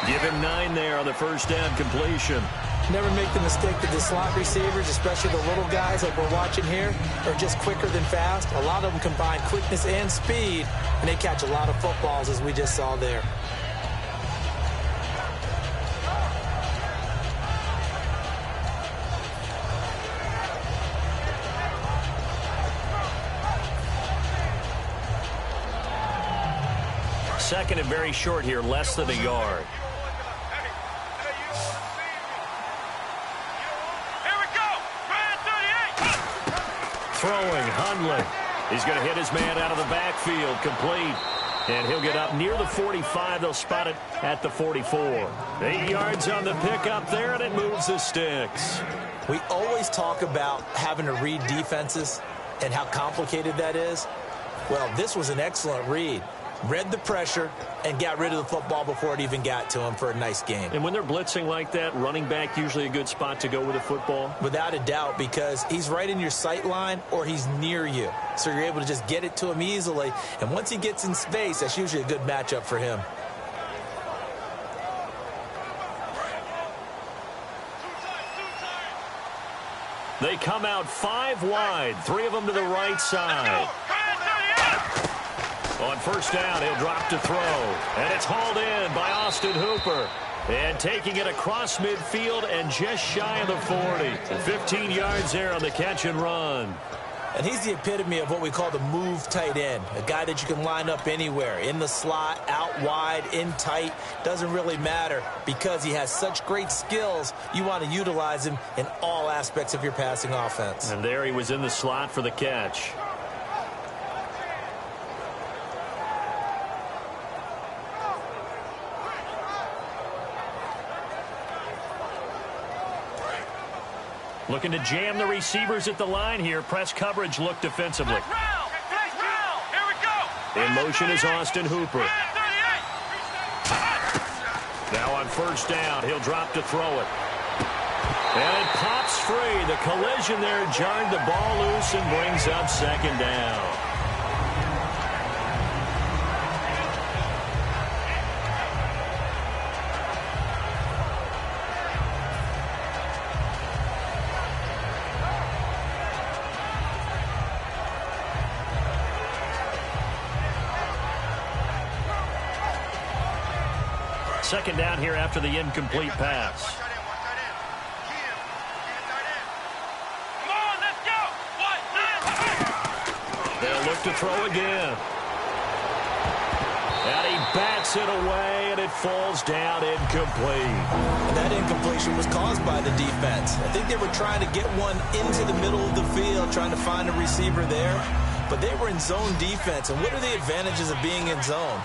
Give him 9 there on the first down completion. Never make the mistake that the slot receivers, especially the little guys like we're watching here, are just quicker than fast. A lot of them combine quickness and speed, and they catch a lot of footballs, as we just saw there. Second and very short here, less than a yard. Throwing, Hundley. He's going to hit his man out of the backfield, complete. And he'll get up near the 45. They'll spot it at the 44. 8 yards on the pickup there, and it moves the sticks. We always talk about having to read defenses and how complicated that is. Well, this was an excellent read. Read the pressure and got rid of the football before it even got to him for a nice game. And when they're blitzing like that, running back usually a good spot to go with the football? Without a doubt, because he's right in your sight line or he's near you. So you're able to just get it to him easily. And once he gets in space, that's usually a good matchup for him. They come out 5 wide, 3 of them to the right side. On first down, he'll drop to throw. And it's hauled in by Austin Hooper. And taking it across midfield and just shy of the 40. 15 yards there on the catch and run. And he's the epitome of what we call the move tight end. A guy that you can line up anywhere. In the slot, out wide, in tight. Doesn't really matter because he has such great skills. You want to utilize him in all aspects of your passing offense. And there he was in the slot for the catch. Looking to jam the receivers at the line here. Press coverage look defensively. In motion is Austin Hooper. Now on first down, he'll drop to throw it. And it pops free. The collision there jarred the ball loose and brings up second down. Second down here after the incomplete pass. They'll look to throw again. And he bats it away, and it falls down incomplete. And that incompletion was caused by the defense. I think they were trying to get one into the middle of the field, trying to find a receiver there. But they were in zone defense. And what are the advantages of being in zone?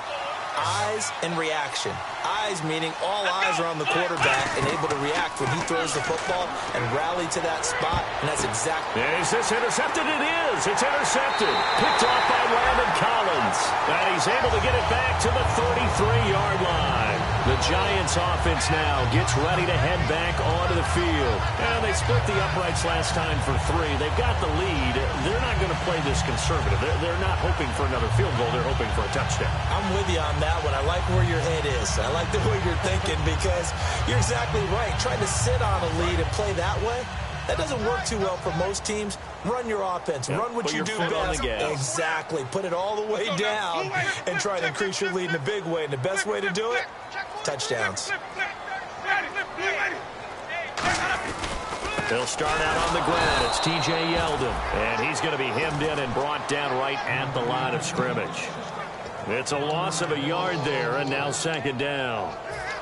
Eyes and reaction. Eyes meaning all eyes are on the quarterback and able to react when he throws the football and rally to that spot, and that's exactly. Is this intercepted? It is. It's intercepted. Picked off by Landon Collins. And he's able to get it back to the 33-yard line. The Giants offense now gets ready to head back onto the field. And they split the uprights last time for 3. They've got the lead. They're not going to play this conservative. They're not hoping for another field goal. They're hoping for a touchdown. I'm with you on that one. I like where your head is. I like the way you're thinking because you're exactly right. Trying to sit on a lead and play that way, that doesn't work too well for most teams. Run your offense. Yep, run what you do best. Exactly. Put it all the way down and try to increase your lead in a big way. And the best way to do it, touchdowns. They'll start out on the ground. It's T.J. Yeldon, and he's going to be hemmed in and brought down right at the line of scrimmage. It's a loss of a yard there, and now second down.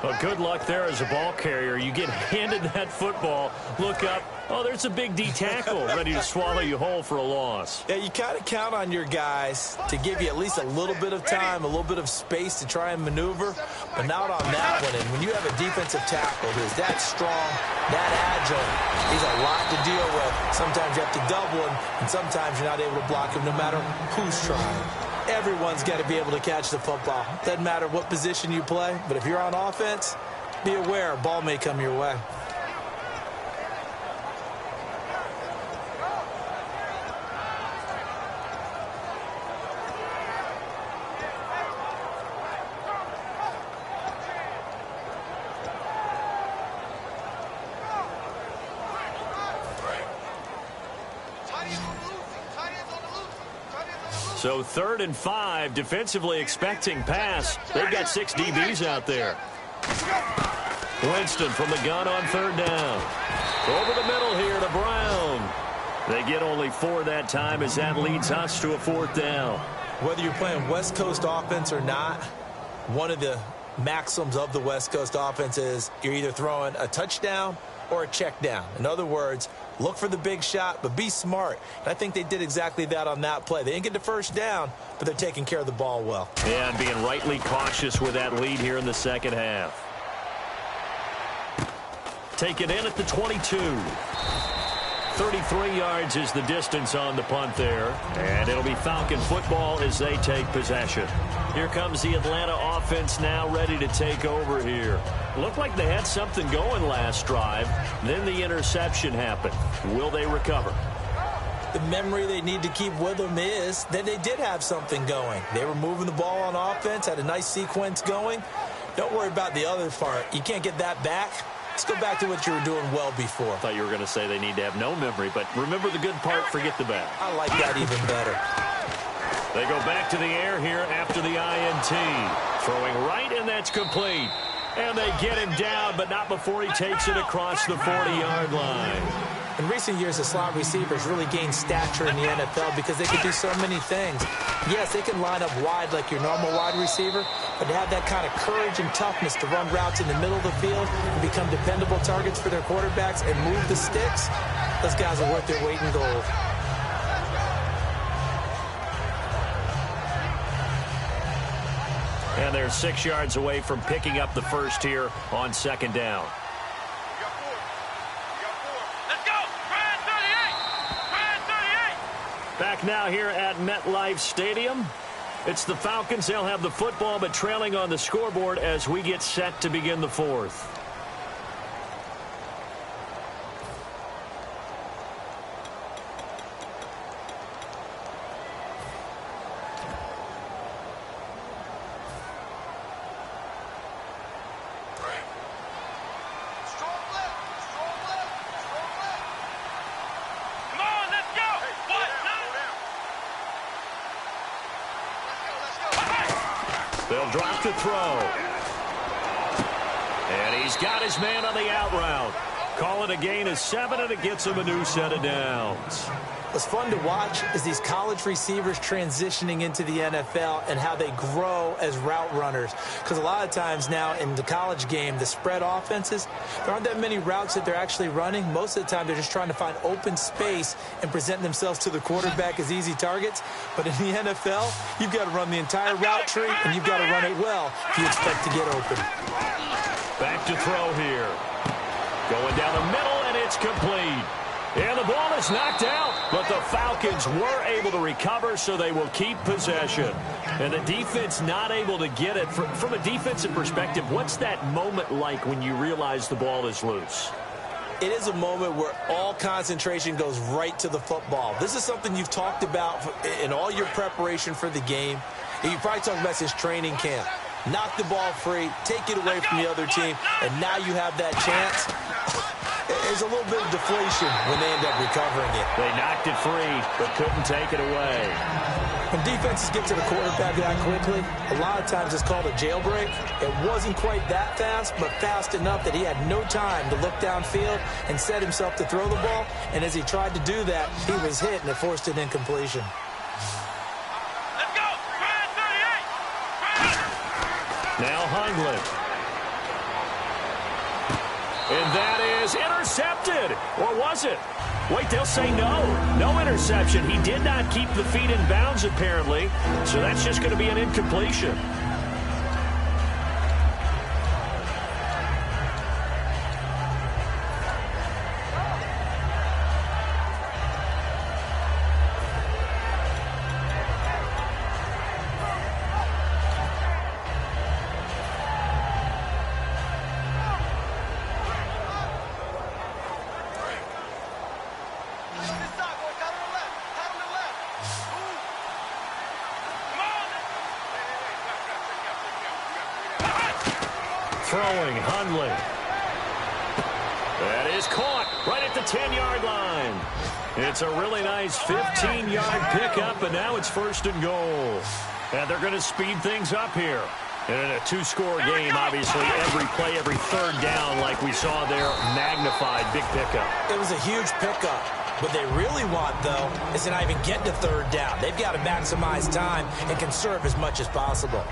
Well, good luck there as a ball carrier. You get handed that football, look up, oh, there's a big D tackle ready to swallow you whole for a loss. Yeah, you kind of count on your guys to give you at least a little bit of time, a little bit of space to try and maneuver, but not on that one. And when you have a defensive tackle who's that strong, that agile, he's a lot to deal with. Sometimes you have to double him, and sometimes you're not able to block him no matter who's trying. Everyone's got to be able to catch the football. Doesn't matter what position you play, but if you're on offense, be aware a ball may come your way. So 3rd and 5, defensively expecting pass. They've got 6 DBs out there. Winston from the gun on 3rd down. Over the middle here to Brown. They get only 4 that time as that leads us to a 4th down. Whether you're playing West Coast offense or not, one of the maxims of the West Coast offense is you're either throwing a touchdown or a check down. In other words, look for the big shot, but be smart. And I think they did exactly that on that play. They didn't get the first down, but they're taking care of the ball well. Yeah, and being rightly cautious with that lead here in the second half. Take it in at the 22. 33 yards is the distance on the punt there. And it'll be Falcon football as they take possession. Here comes the Atlanta offense now ready to take over here. Looked like they had something going last drive. Then the interception happened. Will they recover? The memory they need to keep with them is that they did have something going. They were moving the ball on offense, had a nice sequence going. Don't worry about the other part. You can't get that back. Let's go back to what you were doing well before. I thought you were going to say they need to have no memory, but remember the good part, forget the bad. I like that even better. They go back to the air here after the INT. Throwing right, and that's complete. And they get him down, but not before he takes it across the 40-yard line. In recent years, the slot receivers really gained stature in the NFL because they can do so many things. Yes, they can line up wide like your normal wide receiver, but to have that kind of courage and toughness to run routes in the middle of the field and become dependable targets for their quarterbacks and move the sticks, those guys are worth their weight in gold. And they're 6 yards away from picking up the first here on second down. Back now here at MetLife Stadium. It's the Falcons. They'll have the football, but trailing on the scoreboard as we get set to begin the 4th. They'll drop to throw. And he's got his man on the out route. Call it a gain of 7, and it gets him a new set of downs. What's fun to watch is these college receivers transitioning into the NFL and how they grow as route runners. Because a lot of times now in the college game, the spread offenses, there aren't that many routes that they're actually running. Most of the time, they're just trying to find open space and present themselves to the quarterback as easy targets. But in the NFL, you've got to run the entire route tree, and you've got to run it well if you expect to get open. Back to throw here. Going down the middle, and it's complete. And the ball is knocked out, but the Falcons were able to recover, so they will keep possession. And the defense not able to get it. From a defensive perspective, what's that moment like when you realize the ball is loose? It is a moment where all concentration goes right to the football. This is something you've talked about in all your preparation for the game. And you probably talked about since training camp. Knock the ball free, take it away from the other team, and now you have that chance. There's a little bit of deflation when they end up recovering it. They knocked it free, but couldn't take it away. When defenses get to the quarterback that quickly, a lot of times it's called a jailbreak. It wasn't quite that fast, but fast enough that he had no time to look downfield and set himself to throw the ball. And as he tried to do that, he was hit, and it forced an incompletion. Let's go! Ryan 38! Now Hundley. And that is intercepted. Or was it? Wait, they'll say no. No interception. He did not keep the feet in bounds, apparently. So that's just going to be an incompletion. Throwing, Hundley. That is caught right at the 10-yard line. It's a really nice 15-yard pickup, and now it's 1st and goal. And they're going to speed things up here. And in a 2-score game, obviously, every play, every third down, like we saw there, magnified, big pickup. It was a huge pickup. What they really want, though, is to not even get to 3rd down. They've got to maximize time and conserve as much as possible.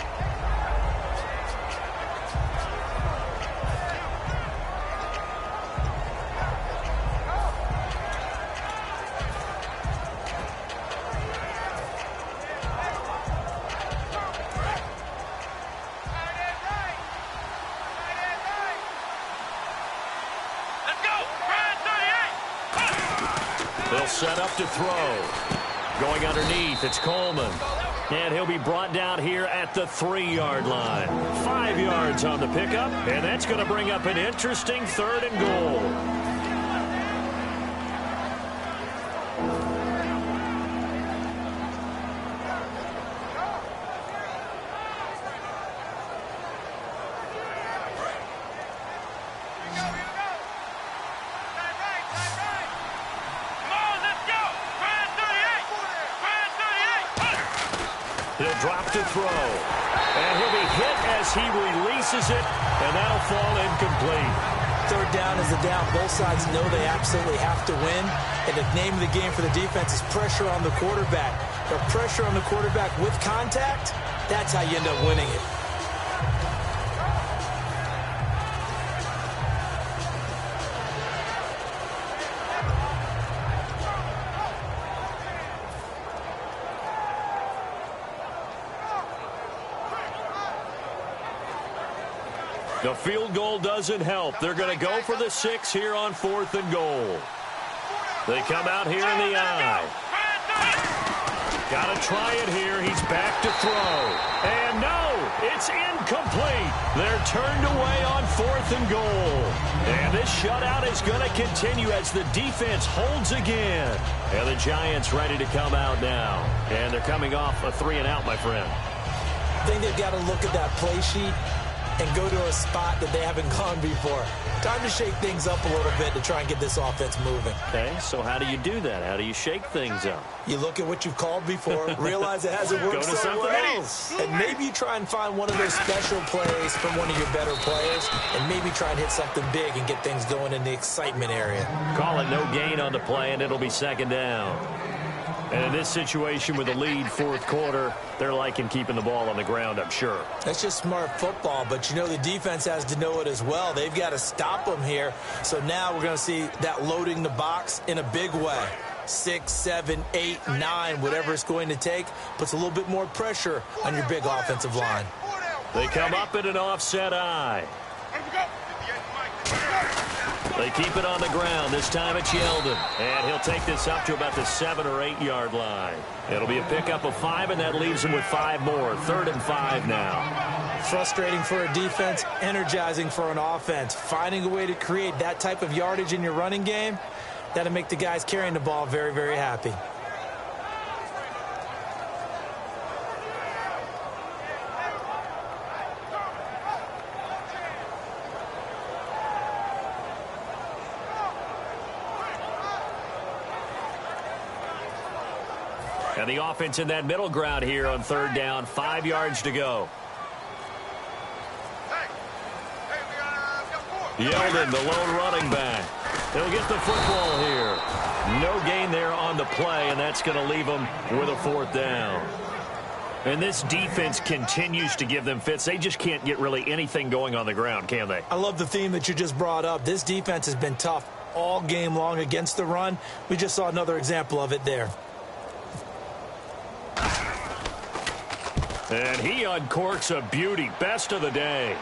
They'll set up to throw. Going underneath, it's Coleman. And he'll be brought down here at the 3-yard line. 5 yards on the pickup, and that's going to bring up an interesting 3rd and goal. He'll drop to throw. And he'll be hit as he releases it, and that'll fall incomplete. 3rd down is a down. Both sides know they absolutely have to win. And the name of the game for the defense is pressure on the quarterback. But pressure on the quarterback with contact, that's how you end up winning it. The field goal doesn't help. They're going to go for the 6 here on 4th and goal. They come out here in the eye. Got to try it here. He's back to throw. And no, it's incomplete. They're turned away on 4th and goal. And this shutout is going to continue as the defense holds again. And the Giants ready to come out now. And they're coming off a 3-and-out, my friend. I think they've got to look at that play sheet and go to a spot that they haven't gone before. Time to shake things up a little bit to try and get this offense moving. Okay, so how do you do that? How do you shake things up? You look at what you've called before, realize it hasn't worked so something well, else. and maybe you try and find one of those special plays from one of your better players, and maybe try and hit something big and get things going in the excitement area. Call it no gain on the play, and it'll be 2nd down. And in this situation with the lead 4th quarter, they're liking keeping the ball on the ground, I'm sure. That's just smart football, but you know the defense has to know it as well. They've got to stop them here. So now we're going to see that loading the box in a big way. 6, 7, 8, 9, whatever it's going to take, puts a little bit more pressure on your big offensive line. They come up in an offset eye. They keep it on the ground. This time it's Yeldon. And he'll take this up to about the 7 or 8 yard line. It'll be a pickup of 5, and that leaves him with 5 more. 3rd and 5 now. Frustrating for a defense, energizing for an offense. Finding a way to create that type of yardage in your running game, that'll make the guys carrying the ball very, very happy. And the offense in that middle ground here on third down, 5 yards to go. Yeldon, the lone running back. They'll get the football here. No gain there on the play, and that's going to leave them with a 4th down. And this defense continues to give them fits. They just can't get really anything going on the ground, can they? I love the theme that you just brought up. This defense has been tough all game long against the run. We just saw another example of it there. And he uncorks a beauty. Best of the day.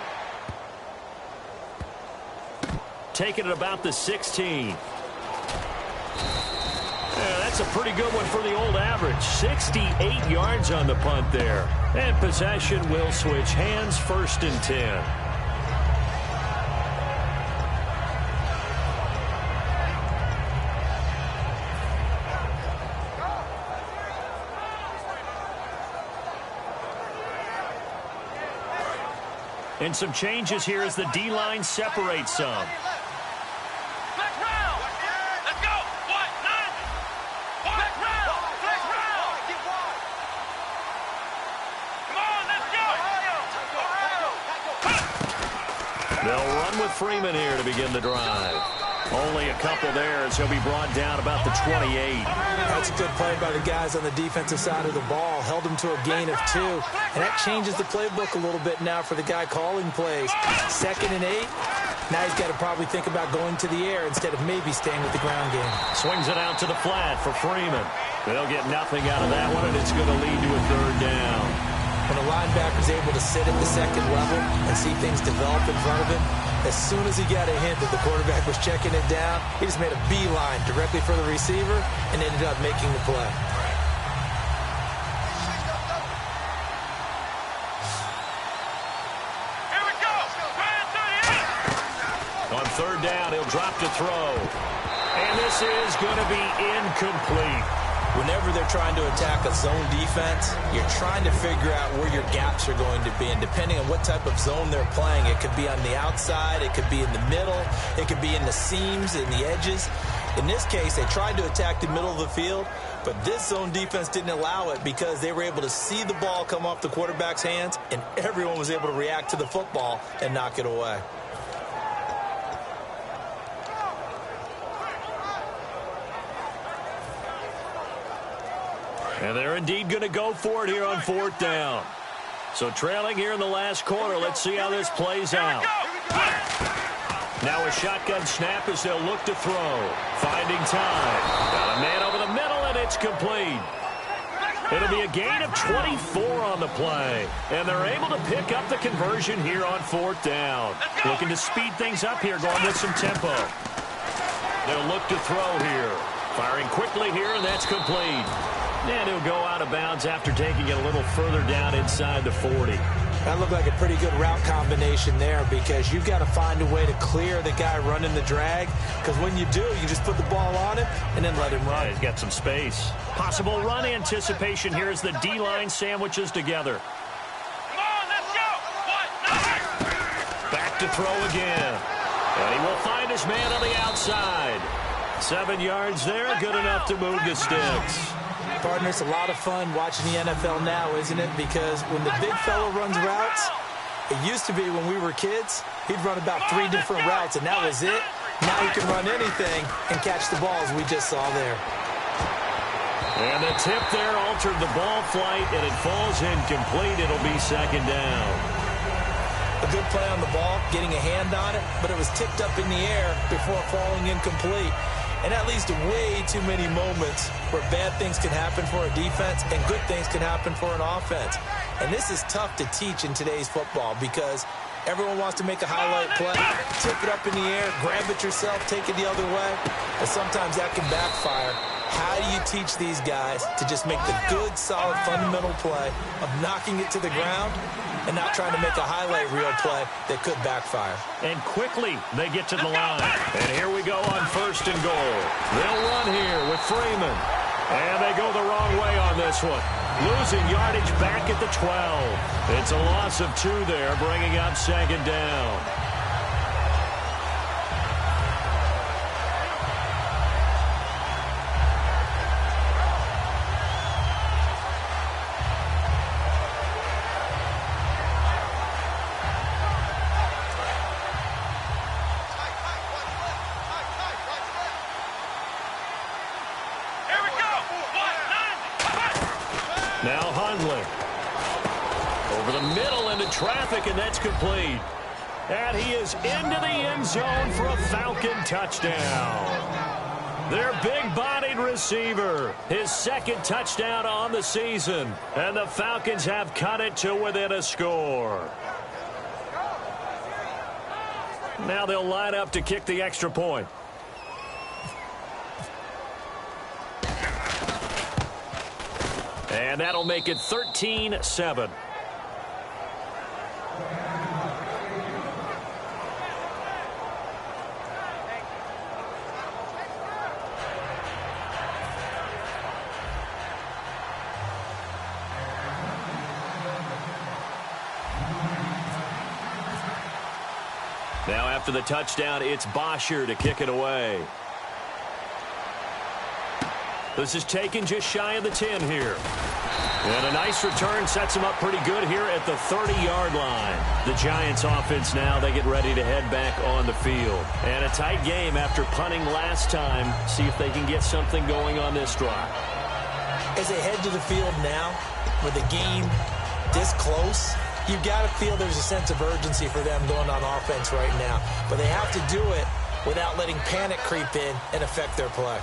Taking it about the 16. Yeah, that's a pretty good one for the old average. 68 yards on the punt there. And possession will switch hands, 1st and 10. And some changes here as the D-line separates some. They'll run with Freeman here to begin the drive. Only a couple there as he'll be brought down about the 28. That's a good play by the guys on the defensive side of the ball. Held him to a gain of 2. And that changes the playbook a little bit now for the guy calling plays. 2nd and 8. Now he's got to probably think about going to the air instead of maybe staying with the ground game. Swings it out to the flat for Freeman. They'll get nothing out of that one, and it's going to lead to a 3rd down. When a linebacker's able to sit at the 2nd level and see things develop in front of him, as soon as he got a hint that the quarterback was checking it down, he just made a beeline directly for the receiver and ended up making the play. Here we go. On 3rd down, he'll drop to throw. And this is going to be incomplete. Whenever they're trying to attack a zone defense, you're trying to figure out where your gaps are going to be. And depending on what type of zone they're playing, it could be on the outside, it could be in the middle, it could be in the seams, in the edges. In this case, they tried to attack the middle of the field, but this zone defense didn't allow it because they were able to see the ball come off the quarterback's hands, and everyone was able to react to the football and knock it away. And they're indeed going to go for it here on 4th down. So trailing here in the last quarter. Let's see how this plays out. Now a shotgun snap as they'll look to throw. Finding time. Got a man over the middle, and it's complete. It'll be a gain of 24 on the play. And they're able to pick up the conversion here on 4th down. Looking to speed things up here, going with some tempo. They'll look to throw here. Firing quickly here, and that's complete. And he'll go out of bounds after taking it a little further down inside the 40. That looked like a pretty good route combination there because you've got to find a way to clear the guy running the drag. Because when you do, you just put the ball on him and then let him run. Yeah, he's got some space. Possible run anticipation here as the D-line sandwiches together. Come on, let's go. Back to throw again. And he will find his man on the outside. 7 yards there, good enough to move the sticks. Partner, it's a lot of fun watching the NFL now, isn't it? Because when the big fella runs routes, it used to be when we were kids, he'd run about 3 different routes, and that was it. Now he can run anything and catch the balls we just saw there. And the tip there altered the ball flight, and it falls incomplete. It'll be 2nd down. A good play on the ball, getting a hand on it, but it was tipped up in the air before falling incomplete. And that leads to way too many moments where bad things can happen for a defense and good things can happen for an offense. And this is tough to teach in today's football because everyone wants to make a highlight play, tip it up in the air, grab it yourself, take it the other way. And sometimes that can backfire. How do you teach these guys to just make the good, solid, fundamental play of knocking it to the ground and not trying to make a highlight reel play that could backfire? And quickly they get to the line. And here we go on 1st and goal. They'll run here with Freeman. And they go the wrong way on this one. Losing yardage back at the 12. It's a loss of 2 there, bringing up 2nd down. Now Hundley. Over the middle into traffic, and that's complete. And he is into the end zone for a Falcon touchdown. Their big-bodied receiver, his second touchdown on the season. And the Falcons have cut it to within a score. Now they'll line up to kick the extra point. And that'll make it 13-7. Now after the touchdown, it's Bosher to kick it away. This is taken just shy of the 10 here. And a nice return sets them up pretty good here at the 30-yard line. The Giants offense now, they get ready to head back on the field. And a tight game after punting last time. See if they can get something going on this drive. As they head to the field now, with the game this close, you've got to feel there's a sense of urgency for them going on offense right now. But they have to do it without letting panic creep in and affect their play.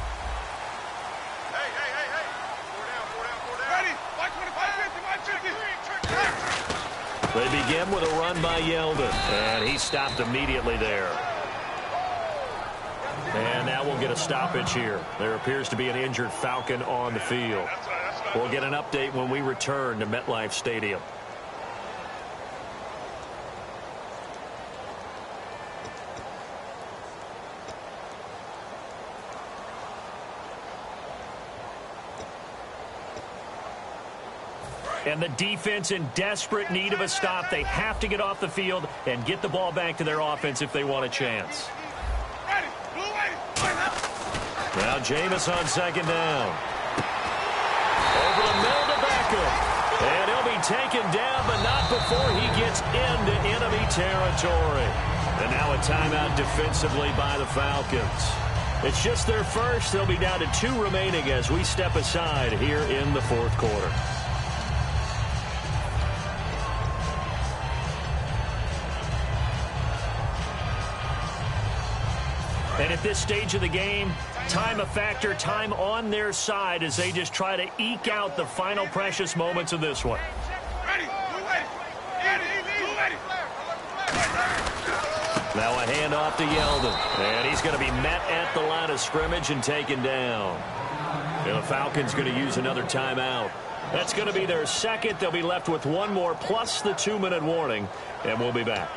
They begin with a run by Yeldon, and he stopped immediately there. And now we'll get a stoppage here. There appears to be an injured Falcon on the field. We'll get an update when we return to MetLife Stadium. And the defense in desperate need of a stop. They have to get off the field and get the ball back to their offense if they want a chance. Now Jameis on second down. Over the middle to Beckham. And he'll be taken down, but not before he gets into enemy territory. And now a timeout defensively by the Falcons. It's just their first. They'll be down to 2 remaining as we step aside here in the fourth quarter. And at this stage of the game, time a factor, time on their side as they just try to eke out the final precious moments of this one. Now a handoff to Yeldon. And he's going to be met at the line of scrimmage and taken down. And the Falcons going to use another timeout. That's going to be their second. They'll be left with one more plus the 2-minute warning. And we'll be back.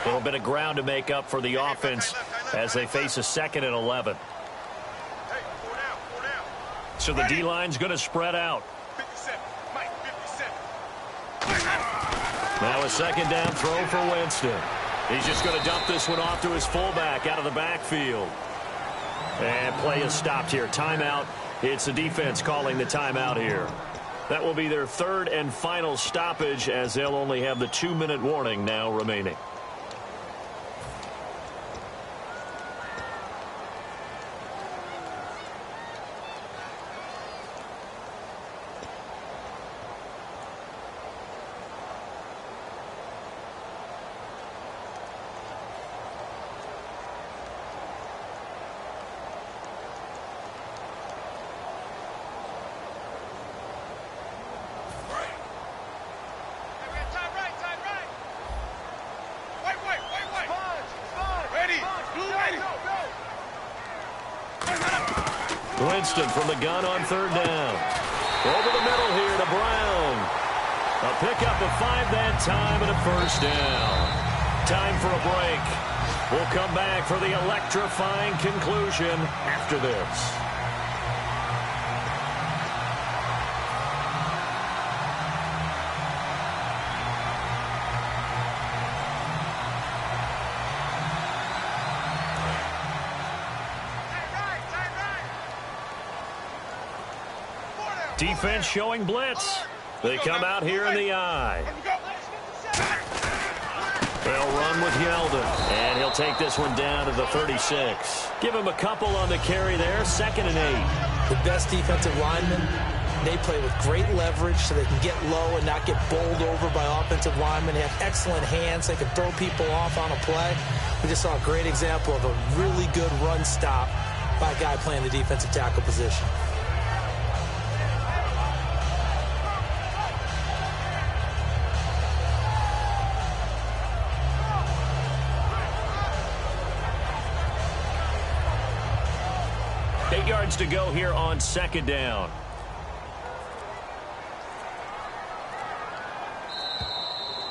A little bit of ground to make up for the offense as they face a 2nd and 11. So the D-line's going to spread out. Now a 2nd down throw for Winston. He's just going to dump this one off to his fullback out of the backfield. And play is stopped here. Timeout. It's the defense calling the timeout here. That will be their 3rd and final stoppage as they'll only have the 2-minute warning now remaining. Winston from the gun on 3rd down. Over the middle here to Brown. A pickup of 5 that time and a 1st down. Time for a break. We'll come back for the electrifying conclusion after this. Defense showing blitz. They come out here in the eye. They'll run with Yeldon, and he'll take this one down to the 36. Give him a couple on the carry there, 2nd and 8. The best defensive linemen, they play with great leverage so they can get low and not get bowled over by offensive linemen. They have excellent hands. They can throw people off on a play. We just saw a great example of a really good run stop by a guy playing the defensive tackle position. Yards to go here on 2nd down.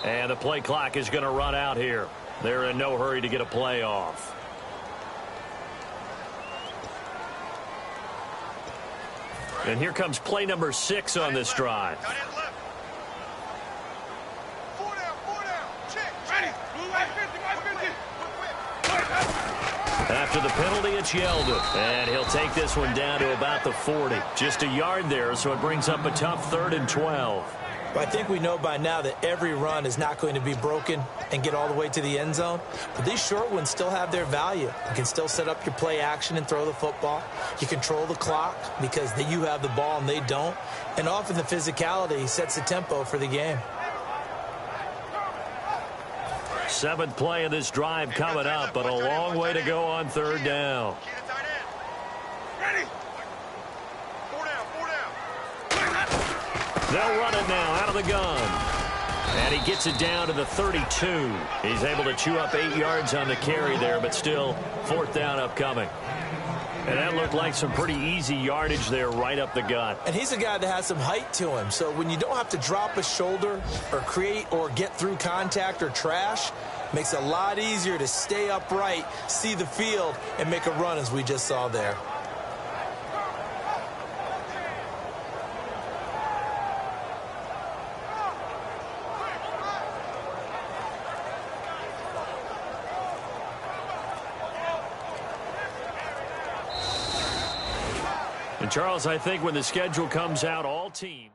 And the play clock is going to run out here. They're in no hurry to get a play off. And here comes play number 6 on this drive. After the penalty, it's Yeldon. And he'll take this one down to about the 40. Just a yard there, so it brings up a tough 3rd and 12. But I think we know by now that every run is not going to be broken and get all the way to the end zone. But these short ones still have their value. You can still set up your play action and throw the football. You control the clock because you have the ball and they don't. And often the physicality sets the tempo for the game. 7th play of this drive coming up, but a long way to go on 3rd down. They'll run it now out of the gun. And he gets it down to the 32. He's able to chew up 8 yards on the carry there, but still 4th down upcoming. And that looked like some pretty easy yardage there right up the gut. And he's a guy that has some height to him. So when you don't have to drop a shoulder or create or get through contact or trash, makes it a lot easier to stay upright, see the field, and make a run as we just saw there. And Charles, I think when the schedule comes out, all teams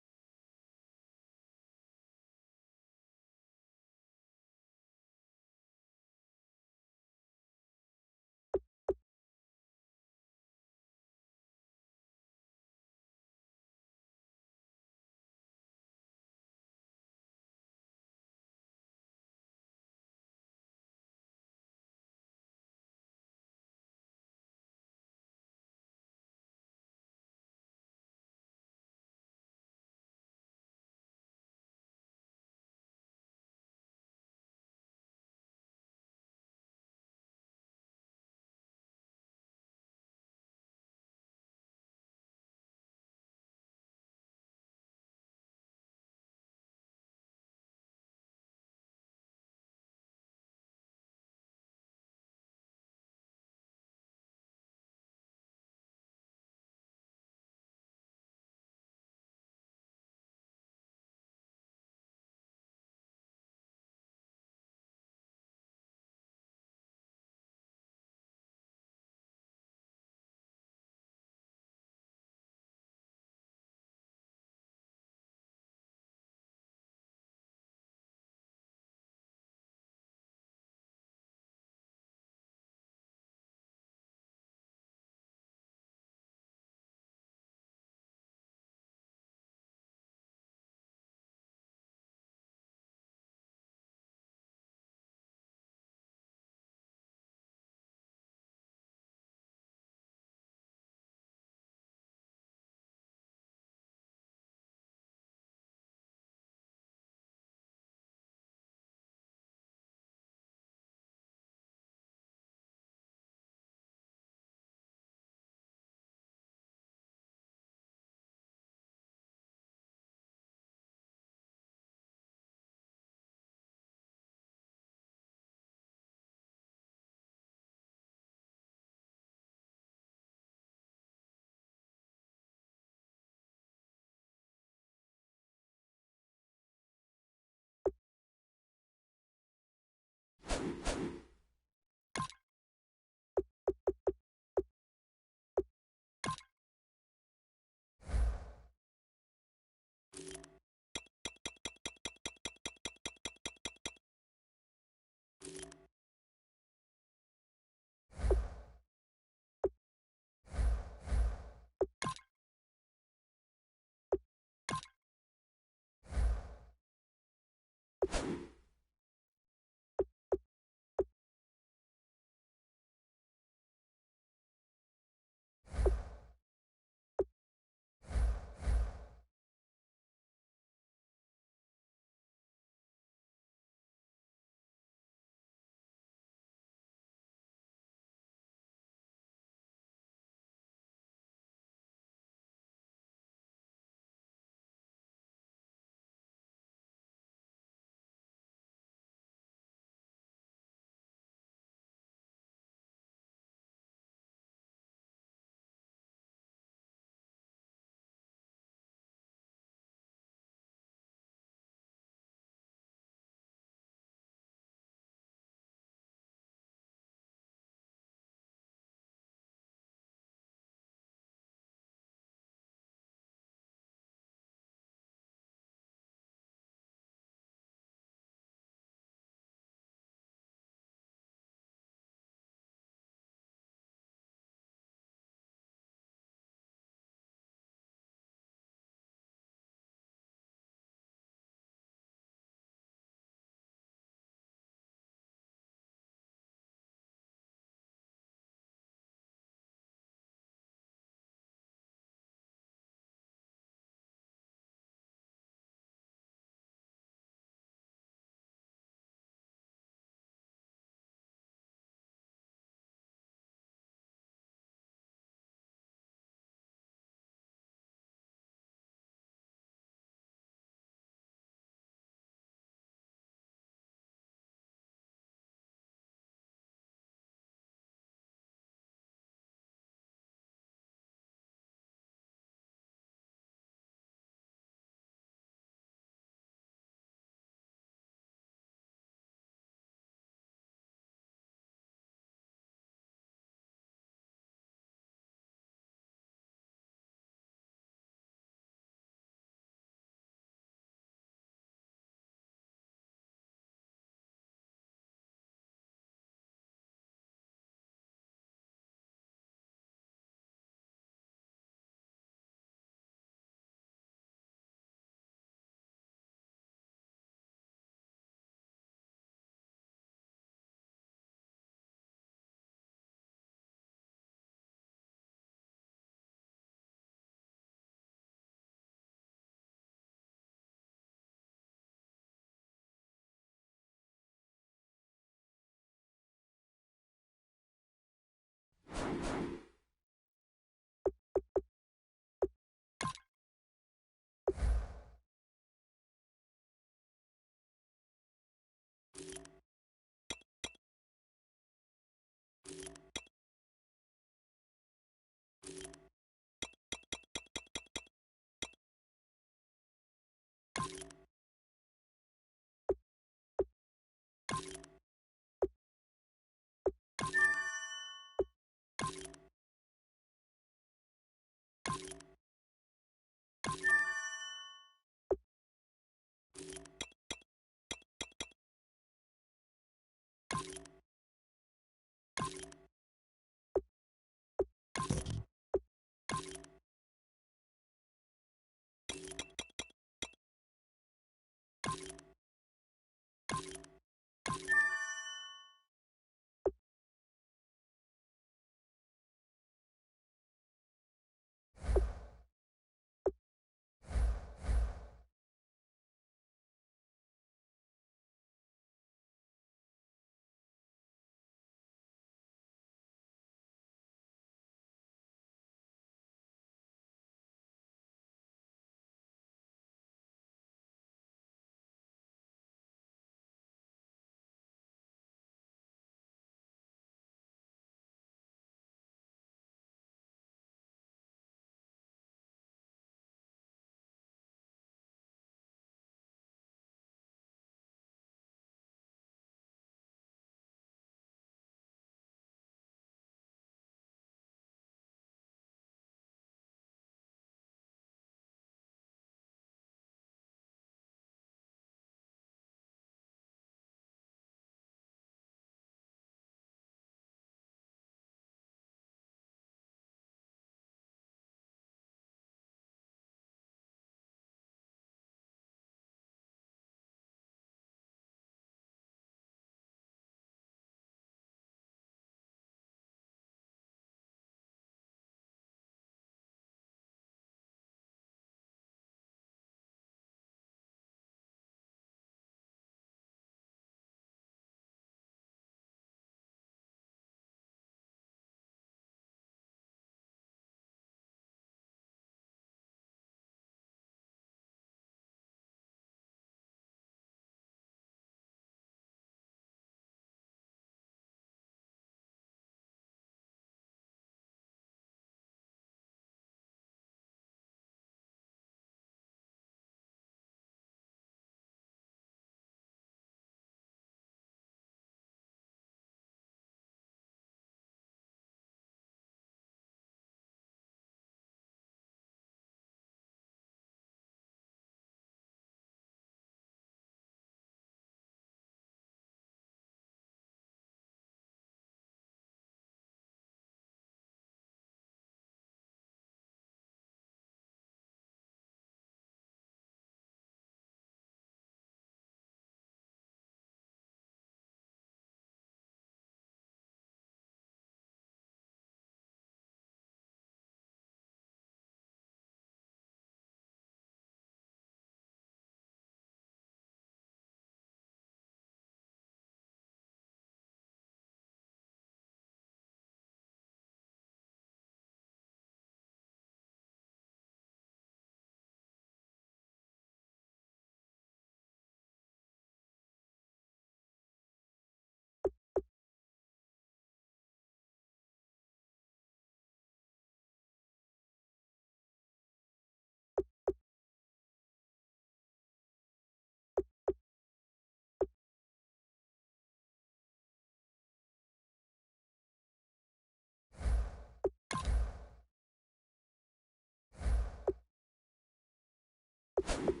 You